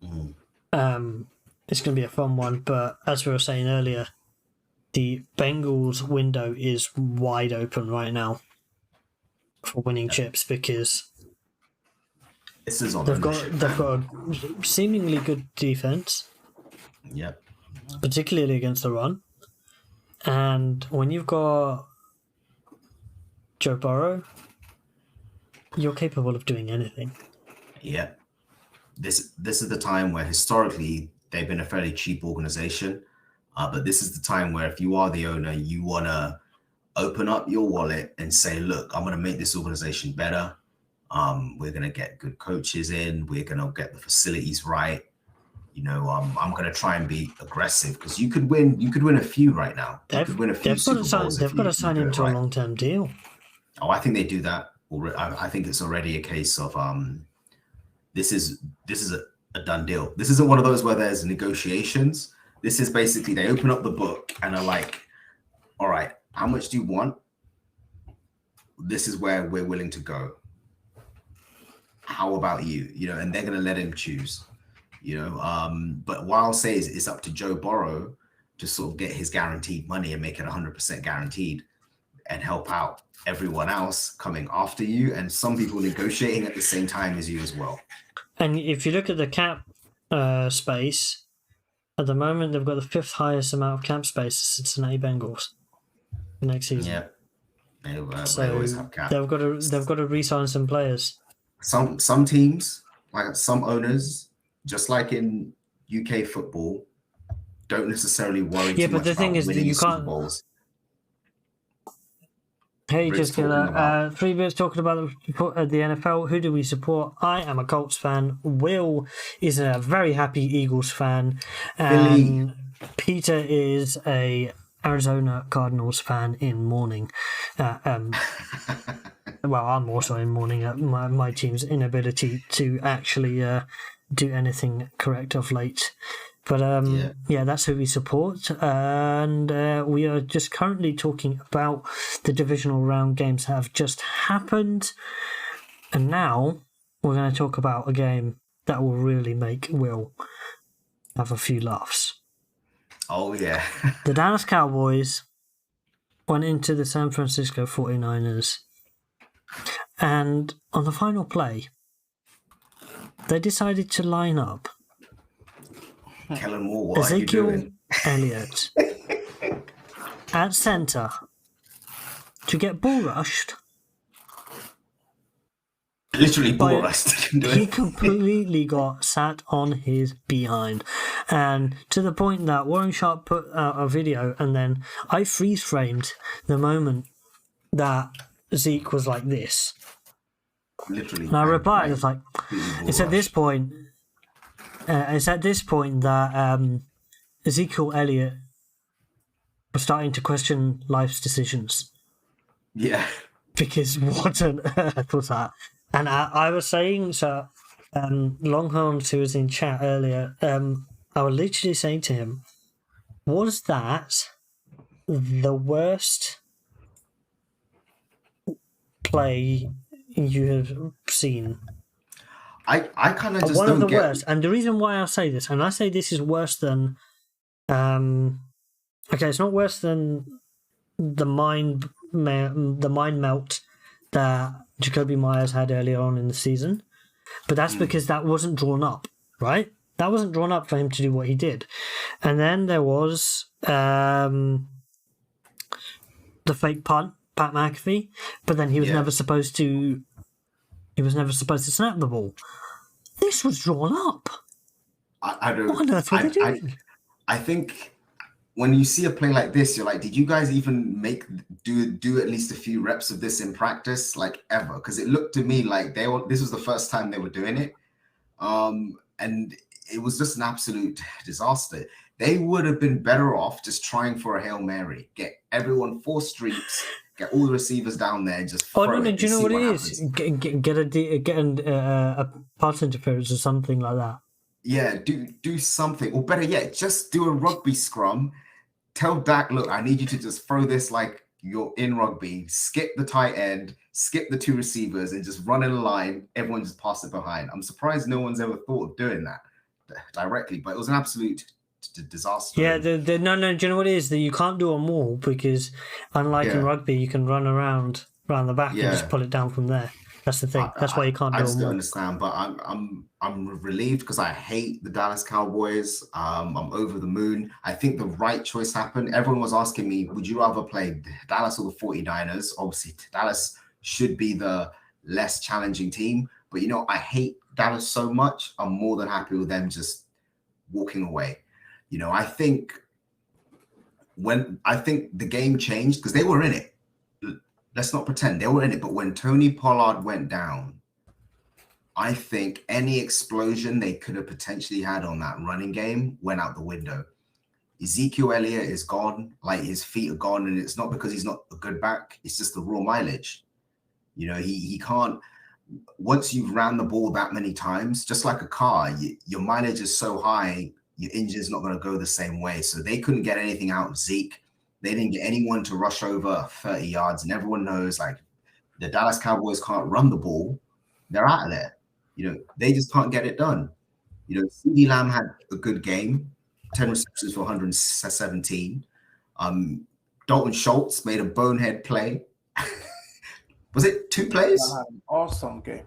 It's going to be a fun one, but as we were saying earlier, the Bengals window is wide open right now for winning chips because this is on they've got a seemingly good defense. Yep. Particularly against the run. And when you've got Joe Burrow, you're capable of doing anything. Yeah. This is the time where historically they've been a fairly cheap organization. But this is the time where if you are the owner, you want to open up your wallet and say, look, I'm going to make this organization better. We're going to get good coaches in. We're going to get the facilities right. I'm going to try and be aggressive because you could win a few right now. You could win a few Super Bowls. They've got to sign him to a long-term deal. Oh, I think they do that. I think it's already a case of this is a done deal. This isn't one of those where there's negotiations. This is basically they open up the book and are like, all right, how much do you want? This is where we're willing to go. How about you? And they're going to let him choose. But what I'll say is it's up to Joe Burrow to sort of get his guaranteed money and make it 100% guaranteed and help out everyone else coming after you and some people negotiating at the same time as you as well. And if you look at the cap space, at the moment they've got the 5th highest amount of cap space to Cincinnati Bengals for next season. Yeah, they always have cap. They've got to re-sign some players. Some teams, like some owners, just like in UK football, don't necessarily worry too much about winning you Super Bowls. Hey, just 3 bits talking about the NFL. Who do we support? I am a Colts fan. Will is a very happy Eagles fan. And Peter is a Arizona Cardinals fan in mourning. Well, I'm also in mourning at my team's inability to actually do anything correct of late. But yeah, that's who we support. And we are just currently talking about the divisional round games that have just happened. And now we're going to talk about a game that will really make Will have a few laughs. Oh, yeah. The Dallas Cowboys went into the San Francisco 49ers, and on the final play, they decided to line up Kellen Moore, what are you Ezekiel doing? Elliott at centre to get ball rushed. Literally ball But rust. he completely got sat on his behind, and to the point that Warren Sharp put out a video, and then I freeze framed the moment that Zeke was like this, Literally. and I replied, "It's like completely it's ball at this point, that Ezekiel Elliott was starting to question life's decisions." Yeah. Because what on earth was that? And I was saying, so Longhorns, who was in chat earlier, I was literally saying to him, was that the worst play you have seen? I kind of just One don't of the get... worst. And the reason why I say this, and I say this is worse than... okay, it's not worse than the mind melt that Jacoby Myers had earlier on in the season, but that's because that wasn't drawn up, right? That wasn't drawn up for him to do what he did. And then there was the fake punt, Pat McAfee, but then he was never supposed to. He was never supposed to snap the ball. This was drawn up. I don't... What on earth were they doing? I think when you see a play like this, you're like, did you guys even do at least a few reps of this in practice, like ever? Because it looked to me like this was the first time they were doing it, and it was just an absolute disaster. They would have been better off just trying for a Hail Mary, get everyone 4 streaks, get all the receivers down there, and just throw no, it do you know what it happens. is? Get a pass interference or something like that. Yeah, do something, or better yet, just do a rugby scrum. Tell Dak, look, I need you to just throw this like you're in rugby. Skip the tight end, skip the 2 receivers, and just run in a line. Everyone just pass it behind. I'm surprised no one's ever thought of doing that directly, but it was an absolute disaster. Yeah, no. Do you know what it is? That you can't do them all because, unlike in rugby, you can run around the back and just pull it down from there. That's the thing. That's why you can't do them all. I still understand, but I'm relieved because I hate the Dallas Cowboys. I'm over the moon. I think the right choice happened. Everyone was asking me, would you rather play Dallas or the 49ers? Obviously, Dallas should be the less challenging team, but I hate Dallas so much. I'm more than happy with them just walking away. I think the game changed because they were in it. Let's not pretend they were in it, but when Tony Pollard went down, I think any explosion they could have potentially had on that running game went out the window. Ezekiel Elliott is gone, like his feet are gone, and it's not because he's not a good back. It's just the raw mileage. He can't. Once you've ran the ball that many times, just like a car, your mileage is so high, your engine's not going to go the same way. So they couldn't get anything out of Zeke. They didn't get anyone to rush over 30 yards, and everyone knows like the Dallas Cowboys can't run the ball. They're out of there. They just can't get it done. CeeDee Lamb had a good game, 10 receptions for 117. Dalton Schultz made a bonehead play. Was it 2 plays? An awesome game.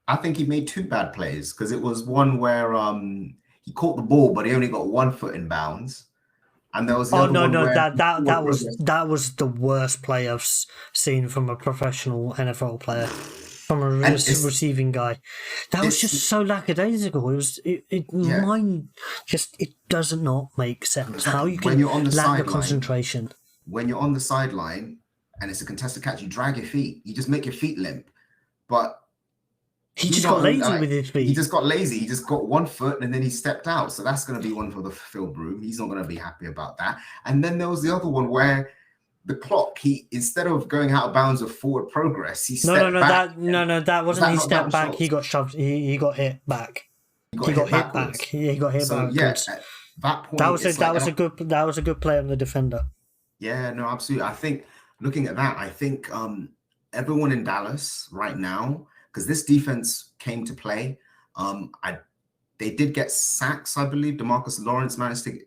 I think he made 2 bad plays because it was one where he caught the ball, but he only got 1 foot in bounds. And there was the that was the worst play I've seen from a professional NFL player, from a receiving guy. That was just so lackadaisical. It does not make sense. Exactly. How you can lack the concentration. When you're on the sideline and it's a contested catch, you drag your feet. You just make your feet limp. But he just got lazy with his feet. He just got lazy. He just got 1 foot and then he stepped out. So that's going to be one for the Phil Broom. He's not going to be happy about that. And then there was the other one where the clock, instead of going out of bounds of forward progress, he stepped back. That wasn't he stepped back. Schultz? He got shoved. He got hit back. He got hit back. He got hit so, back. Yeah, at that point, that was a good play on the defender. Yeah, no, absolutely. I think looking at that, everyone in Dallas right now, because this defense came to play. They did get sacks, I believe. DeMarcus Lawrence managed to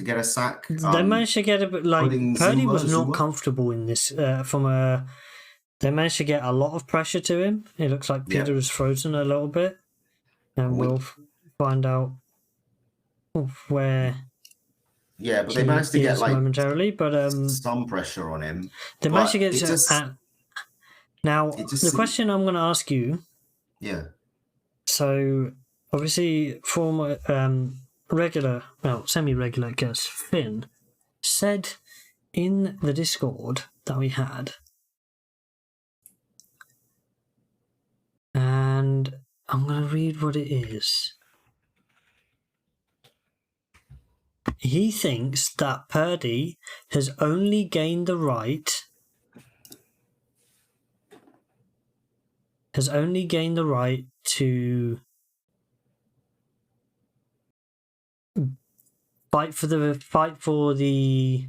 get a sack. They managed to get a bit like Purdy was not comfortable in this. They managed to get a lot of pressure to him. It looks like Peter was frozen a little bit, and we'll find out where. Yeah, but they managed to get like momentarily, but some pressure on him. They managed to get now. The question I'm going to ask you. Yeah. So obviously, former semi-regular guest Finn said in the Discord that we had, and I'm going to read what it is. He thinks that Purdy has only gained the right to fight for the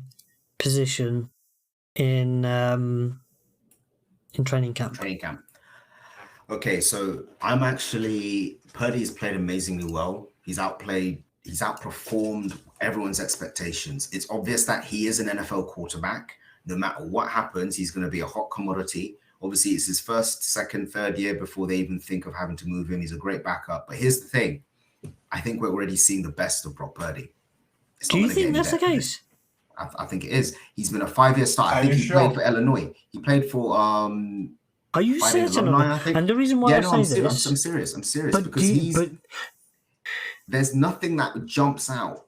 position in training camp. Okay, so Purdy's played amazingly well. He's outperformed everyone's expectations. It's obvious that he is an NFL quarterback. No matter what happens, he's going to be a hot commodity. Obviously, it's his first, second, third year before they even think of having to move him. He's a great backup. But here's the thing. I think we're already seeing the best of Brock Purdy. Do you think that's the case? I think it is. He's been a 5-year starter. I think he played for Illinois. He played for Are you certain of that? And the reason why I say this... I'm serious. Because there's nothing that jumps out.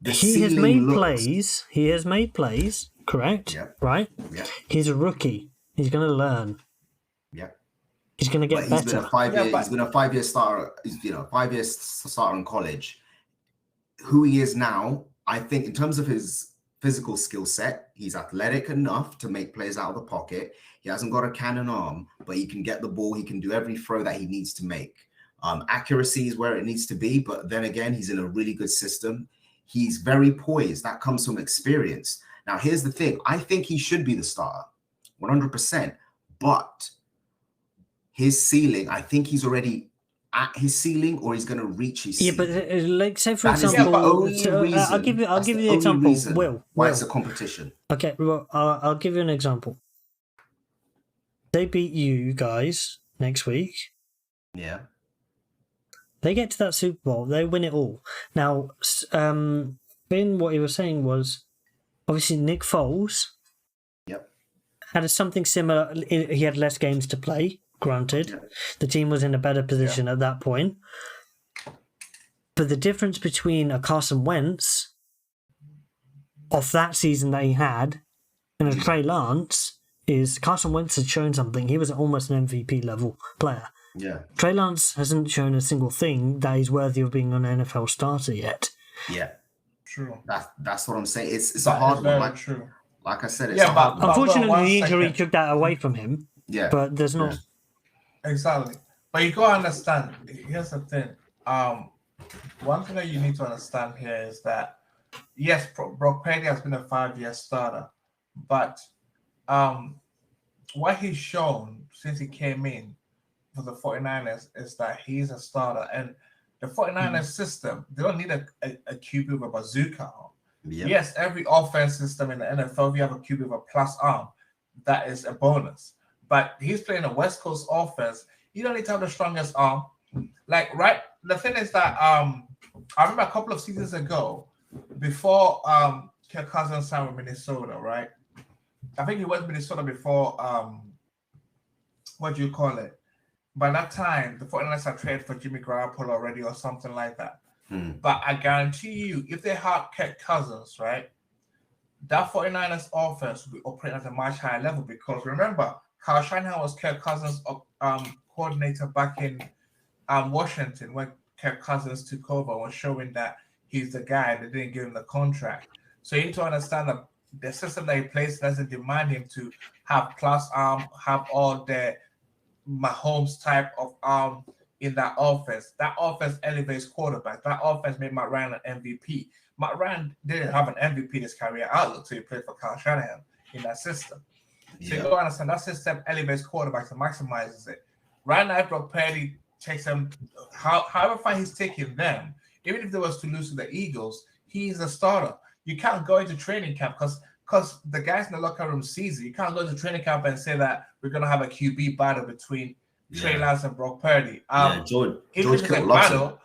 He has made plays, correct? Yeah. Right? Yeah. He's a rookie. He's going to learn. Yeah. He's going to get better. He's been a 5-year starter. 5-year starter in college. Who he is now, I think, in terms of his physical skill set, he's athletic enough to make plays out of the pocket. He hasn't got a cannon arm, but he can get the ball. He can do every throw that he needs to make. Accuracy is where it needs to be, but then again, he's in a really good system. He's very poised. That comes from experience. Now, here's the thing. I think he should be the starter, 100%. But his ceiling, I think he's already at his ceiling, or he's going to reach his ceiling. Yeah, but like, say for example, I'll give you the example. Why it's a competition? Okay, well, I'll give you an example. They beat you guys next week. Yeah. They get to that Super Bowl, they win it all. Now, Finn, what he was saying was, obviously Nick Foles had something similar. He had less games to play, granted. Yep. The team was in a better position at that point. But the difference between a Carson Wentz of that season that he had and a Trey Lance is Carson Wentz had shown something. He was almost an MVP level player. Yeah. Trey Lance hasn't shown a single thing that he's worthy of being an NFL starter yet. Yeah. True. That's what I'm saying. It's a hard one. True. Like I said, it's a hard one. Unfortunately, the injury took that away from him. Yeah. But there's not. Exactly. But you gotta understand, here's the thing. One thing that you need to understand here is that yes, Brock Purdy has been a 5-year starter, but what he's shown since he came in for the 49ers is that he's a starter, and the 49ers system, they don't need a QB with a bazooka arm. Yep. Yes, every offense system in the NFL, if you have a QB with a plus arm, that is a bonus. But he's playing a West Coast offense. You don't need to have the strongest arm. Like, right? The thing is that I remember a couple of seasons ago, before Kirk Cousins signed with Minnesota, right? I think he went to Minnesota before, what do you call it? By that time, the 49ers had traded for Jimmy Garoppolo already or something like that. But I guarantee you, if they had Kirk Cousins, right, that 49ers offense would be operating at a much higher level, because remember, Kyle Shanahan was Kirk Cousins' coordinator back in Washington when Kirk Cousins took over, was showing that he's the guy. They didn't give him the contract. So you need to understand that the system that he plays doesn't demand him to have plus arm, have all the Mahomes type of arm in that offense. That offense elevates quarterbacks. That offense made Matt Ryan an MVP. Matt Ryan didn't have an MVP this career outlook, so he played for Kyle Shanahan in that system. So you got to understand that system elevates quarterbacks and maximizes it. Right now, if Brock Purdy takes them, however far he's taking them, even if they was to lose to the Eagles, he's a starter. You can't go into training camp because the guys in the locker room sees it. You can't go into training camp and say that we're going to have a QB battle between Trey Lance and Brock Purdy. George Kittle battle,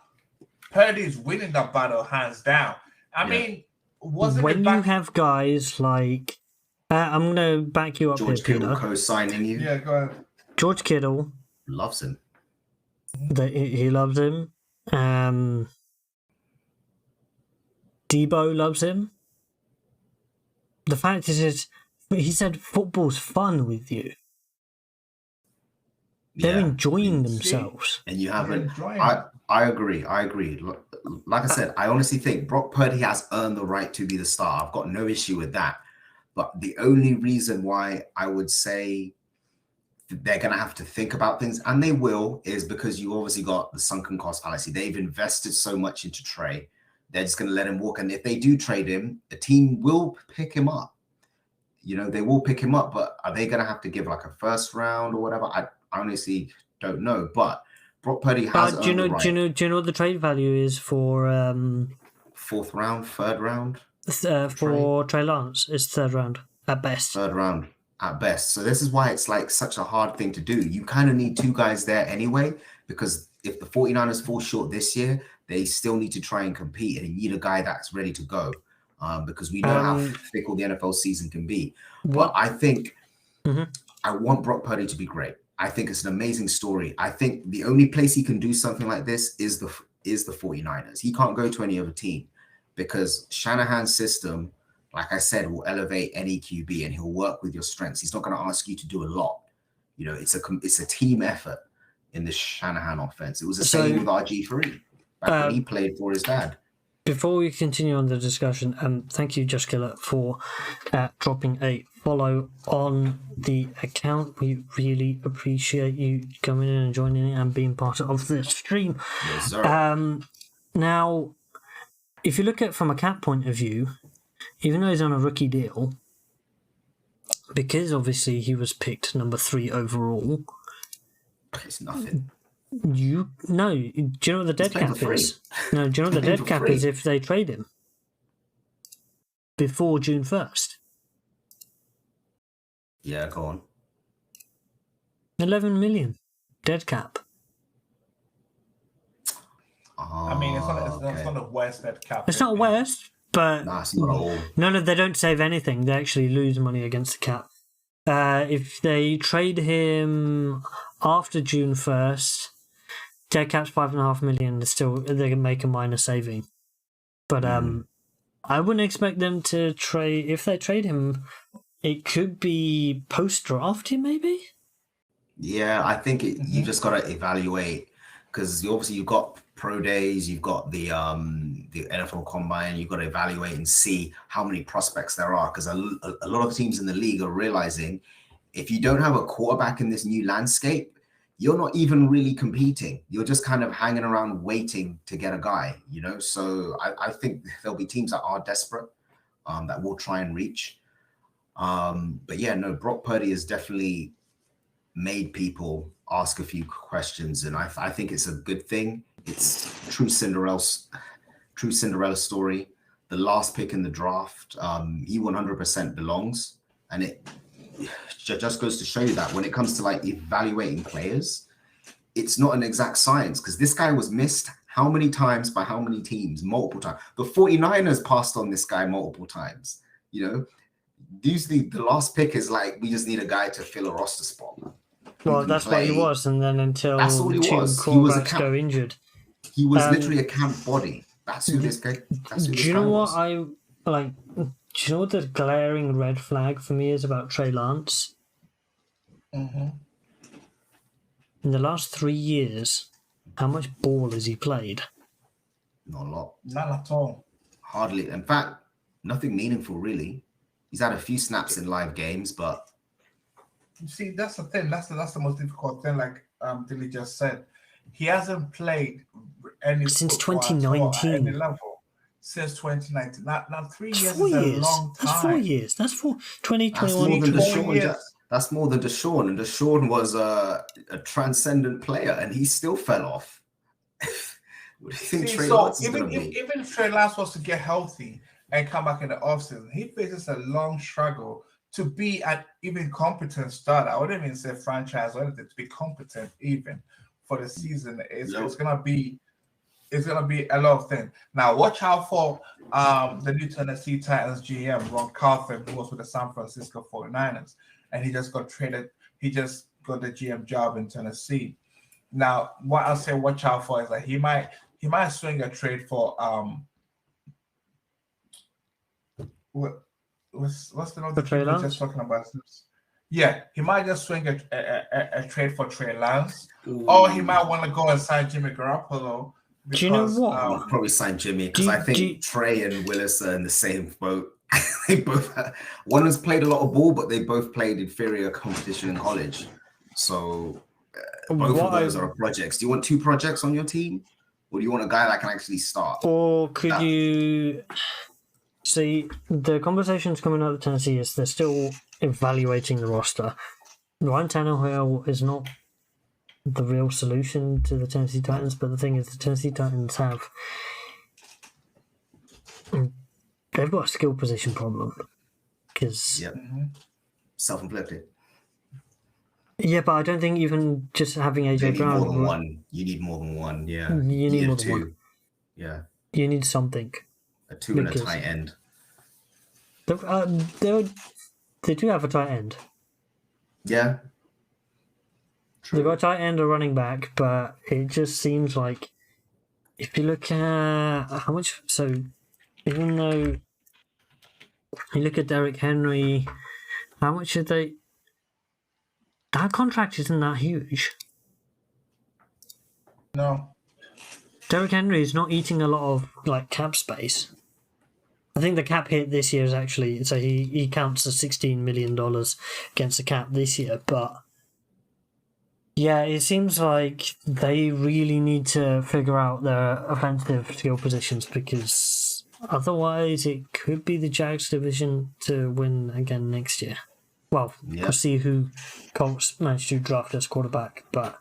Purdy is winning that battle hands down. I mean, when you have guys like I'm going to back you up George here, Kittle Peter. co-signing you. Yeah, go ahead. George Kittle Loves him. He loves him. Debo loves him. The fact is, he said football's fun with you. They're enjoying themselves. And you haven't. I agree. Like I said, I honestly think Brock Purdy has earned the right to be the star. I've got no issue with that. But the only reason why I would say they're going to have to think about things, and they will, is because you obviously got the sunken cost fallacy. They've invested so much into Trey. They're just going to let him walk. And if they do trade him, the team will pick him up. You know, they will pick him up. But are they going to have to give like a first round or whatever? I honestly don't know. But Brock Purdy has do you know what the trade value is for fourth round, third round? For Trey Lance? It's third round at best. Third round at best. So this is why it's like such a hard thing to do. You kind of need two guys there anyway, because if the 49ers fall short this year, they still need to try and compete, and you need a guy that's ready to go, because we know how fickle the NFL season can be. But I think I want Brock Purdy to be great. I think it's an amazing story. I think the only place he can do something like this is the 49ers. He can't go to any other team, because Shanahan's system, like I said, will elevate any QB, and he'll work with your strengths. He's not going to ask you to do a lot. You know, it's a team effort in the Shanahan offense. It was the same with RG3 back when he played for his dad. Before we continue on the discussion, thank you, Josh Killer, for dropping a follow on the account. We really appreciate you coming in and joining in and being part of the stream. Yes, sir. Now, if you look at it from a cap point of view, even though he's on a rookie deal, because obviously he was picked number 3 overall, it's nothing. Do you know what the dead cap is? No, do you know what the dead cap is if they trade him before June 1st? Yeah, go on. 11 million dead cap. I mean, it's not a worst dead cap. It's not worst, but it's not at all. No, they don't save anything. They actually lose money against the cap. If they trade him after June 1st, dead cap's 5.5 million. They can make a minor saving, but I wouldn't expect them to trade. If they trade him, it could be post draft, maybe. Yeah, I think you just got to evaluate, because obviously you've got pro days, you've got the NFL Combine, you've got to evaluate and see how many prospects there are, because a lot of teams in the league are realizing if you don't have a quarterback in this new landscape, you're not even really competing. You're just kind of hanging around waiting to get a guy, you know? So I think there'll be teams that are desperate, that will try and reach. But yeah, no, Brock Purdy has definitely made people ask a few questions, and I think it's a good thing. It's true Cinderella story. The last pick in the draft, he 100% belongs, and it just goes to show you that when it comes to like evaluating players, it's not an exact science, because this guy was missed how many times by how many teams? Multiple times. The 49ers passed on this guy multiple times. You know, usually the last pick is like, we just need a guy to fill a roster spot. Well, that's what he was, and then until that's all he was. He was go injured. He was literally a camp body. That's who this guy. Do you know what I like? Do you know what the glaring red flag for me is about Trey Lance? In the last 3 years, how much ball has he played? Not a lot. Not at all. Hardly. In fact, nothing meaningful really. He's had a few snaps in live games, but you see, that's the thing. That's the most difficult thing. Like Dilly just said, he hasn't played any since 2019. At any level since 2019. Now 3 years is 4 years. A long time. That's 4 years. That's 2021. That's more than That's more than Deshaun, and Deshaun was a transcendent player, and he still fell off. What do you think Trey Lance is going to be? Even if Trey Lance was to get healthy and come back in the offseason, he faces a long struggle to be an even competent starter. I wouldn't even say franchise or anything, to be competent even for the season. It's gonna be a lot of things. Now watch out for the new Tennessee Titans GM, Ron Carthon, who was with the San Francisco 49ers, and he just got traded. He just got the GM job in Tennessee. Now, what I'll say watch out for is that he might swing a trade for what's the name of the trade we were just talking about? Yeah, he might just swing a trade for Trey Lance, or he might want to go and sign Jimmy Garoppolo. Do you know what? I'll probably sign Jimmy because I think Trey and Willis are in the same boat. They both one has played a lot of ball, but they both played inferior competition in college. So both of those are projects. Do you want 2 projects on your team, or do you want a guy that can actually start? Or could you see the conversations coming out of Tennessee is they're still evaluating the roster. Ryan Tannehill is not the real solution to the Tennessee Titans, but the thing is, the Tennessee Titans they've got a skill position problem because self-inflicted. Yeah, but I don't think even just having AJ Brown. More than one. You need more than one. Yeah, you need more than 2. one. Yeah, you need something. A 2 and a tight end. They do have a tight end. Yeah. True. They've got a tight end, a running back, but it just seems like if you look at how much, so even though you look at Derrick Henry, how much should they? That contract isn't that huge. No. Derrick Henry is not eating a lot of cap space. I think the cap hit this year is actually, so he counts as $16 million against the cap this year, but yeah, it seems like they really need to figure out their offensive skill positions because otherwise it could be the Jags division to win again next year. Well, we'll see who Colts managed to draft as quarterback, but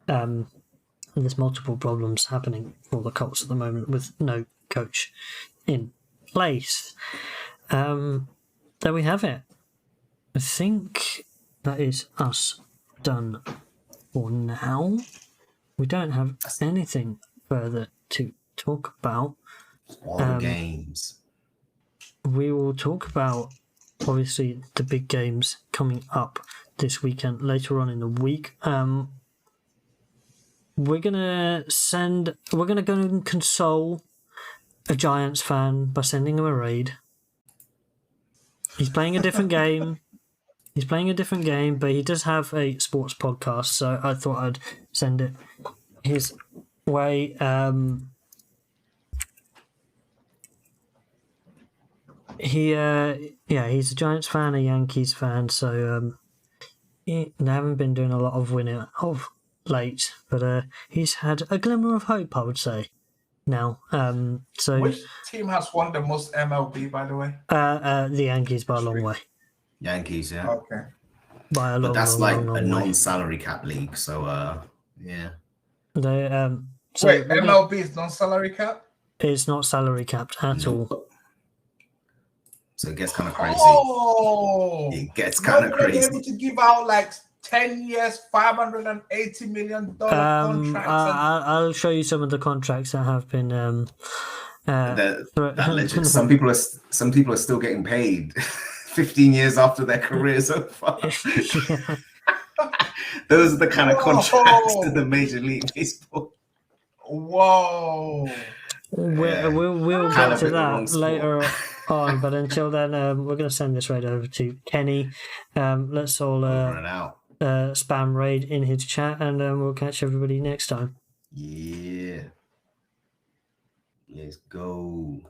there's multiple problems happening for the Colts at the moment with no coach in place. There we have it. I think that is us done for now. We don't have anything further to talk about. All the games. We will talk about obviously the big games coming up this weekend later on in the week. We're gonna go and console a Giants fan by sending him a raid. He's playing a different game. But he does have a sports podcast, so I thought I'd send it his way. He's a Giants fan, a Yankees fan, so they haven't been doing a lot of winning of late, but he's had a glimmer of hope, I would say. Now, so which team has won the most MLB, by the way? The Yankees by a long way. Yankees, yeah. Okay. By a long, but that's long, a long non-salary cap league, so yeah. They so wait, MLB is non-salary cap? It's not salary capped at all. So it gets kind of crazy. Oh, it gets kind of crazy. They're able to give out 10 years, $580 million contracts. I'll show you some of the contracts that have been. Some people are still getting paid 15 years after their careers over. Yeah. Those are the kind of contracts to the Major League Baseball. Whoa. We'll get to that later on, but until then, we're going to send this raid over to Kenny. Let's all spam raid in his chat, and we'll catch everybody next time. Yeah. Let's go.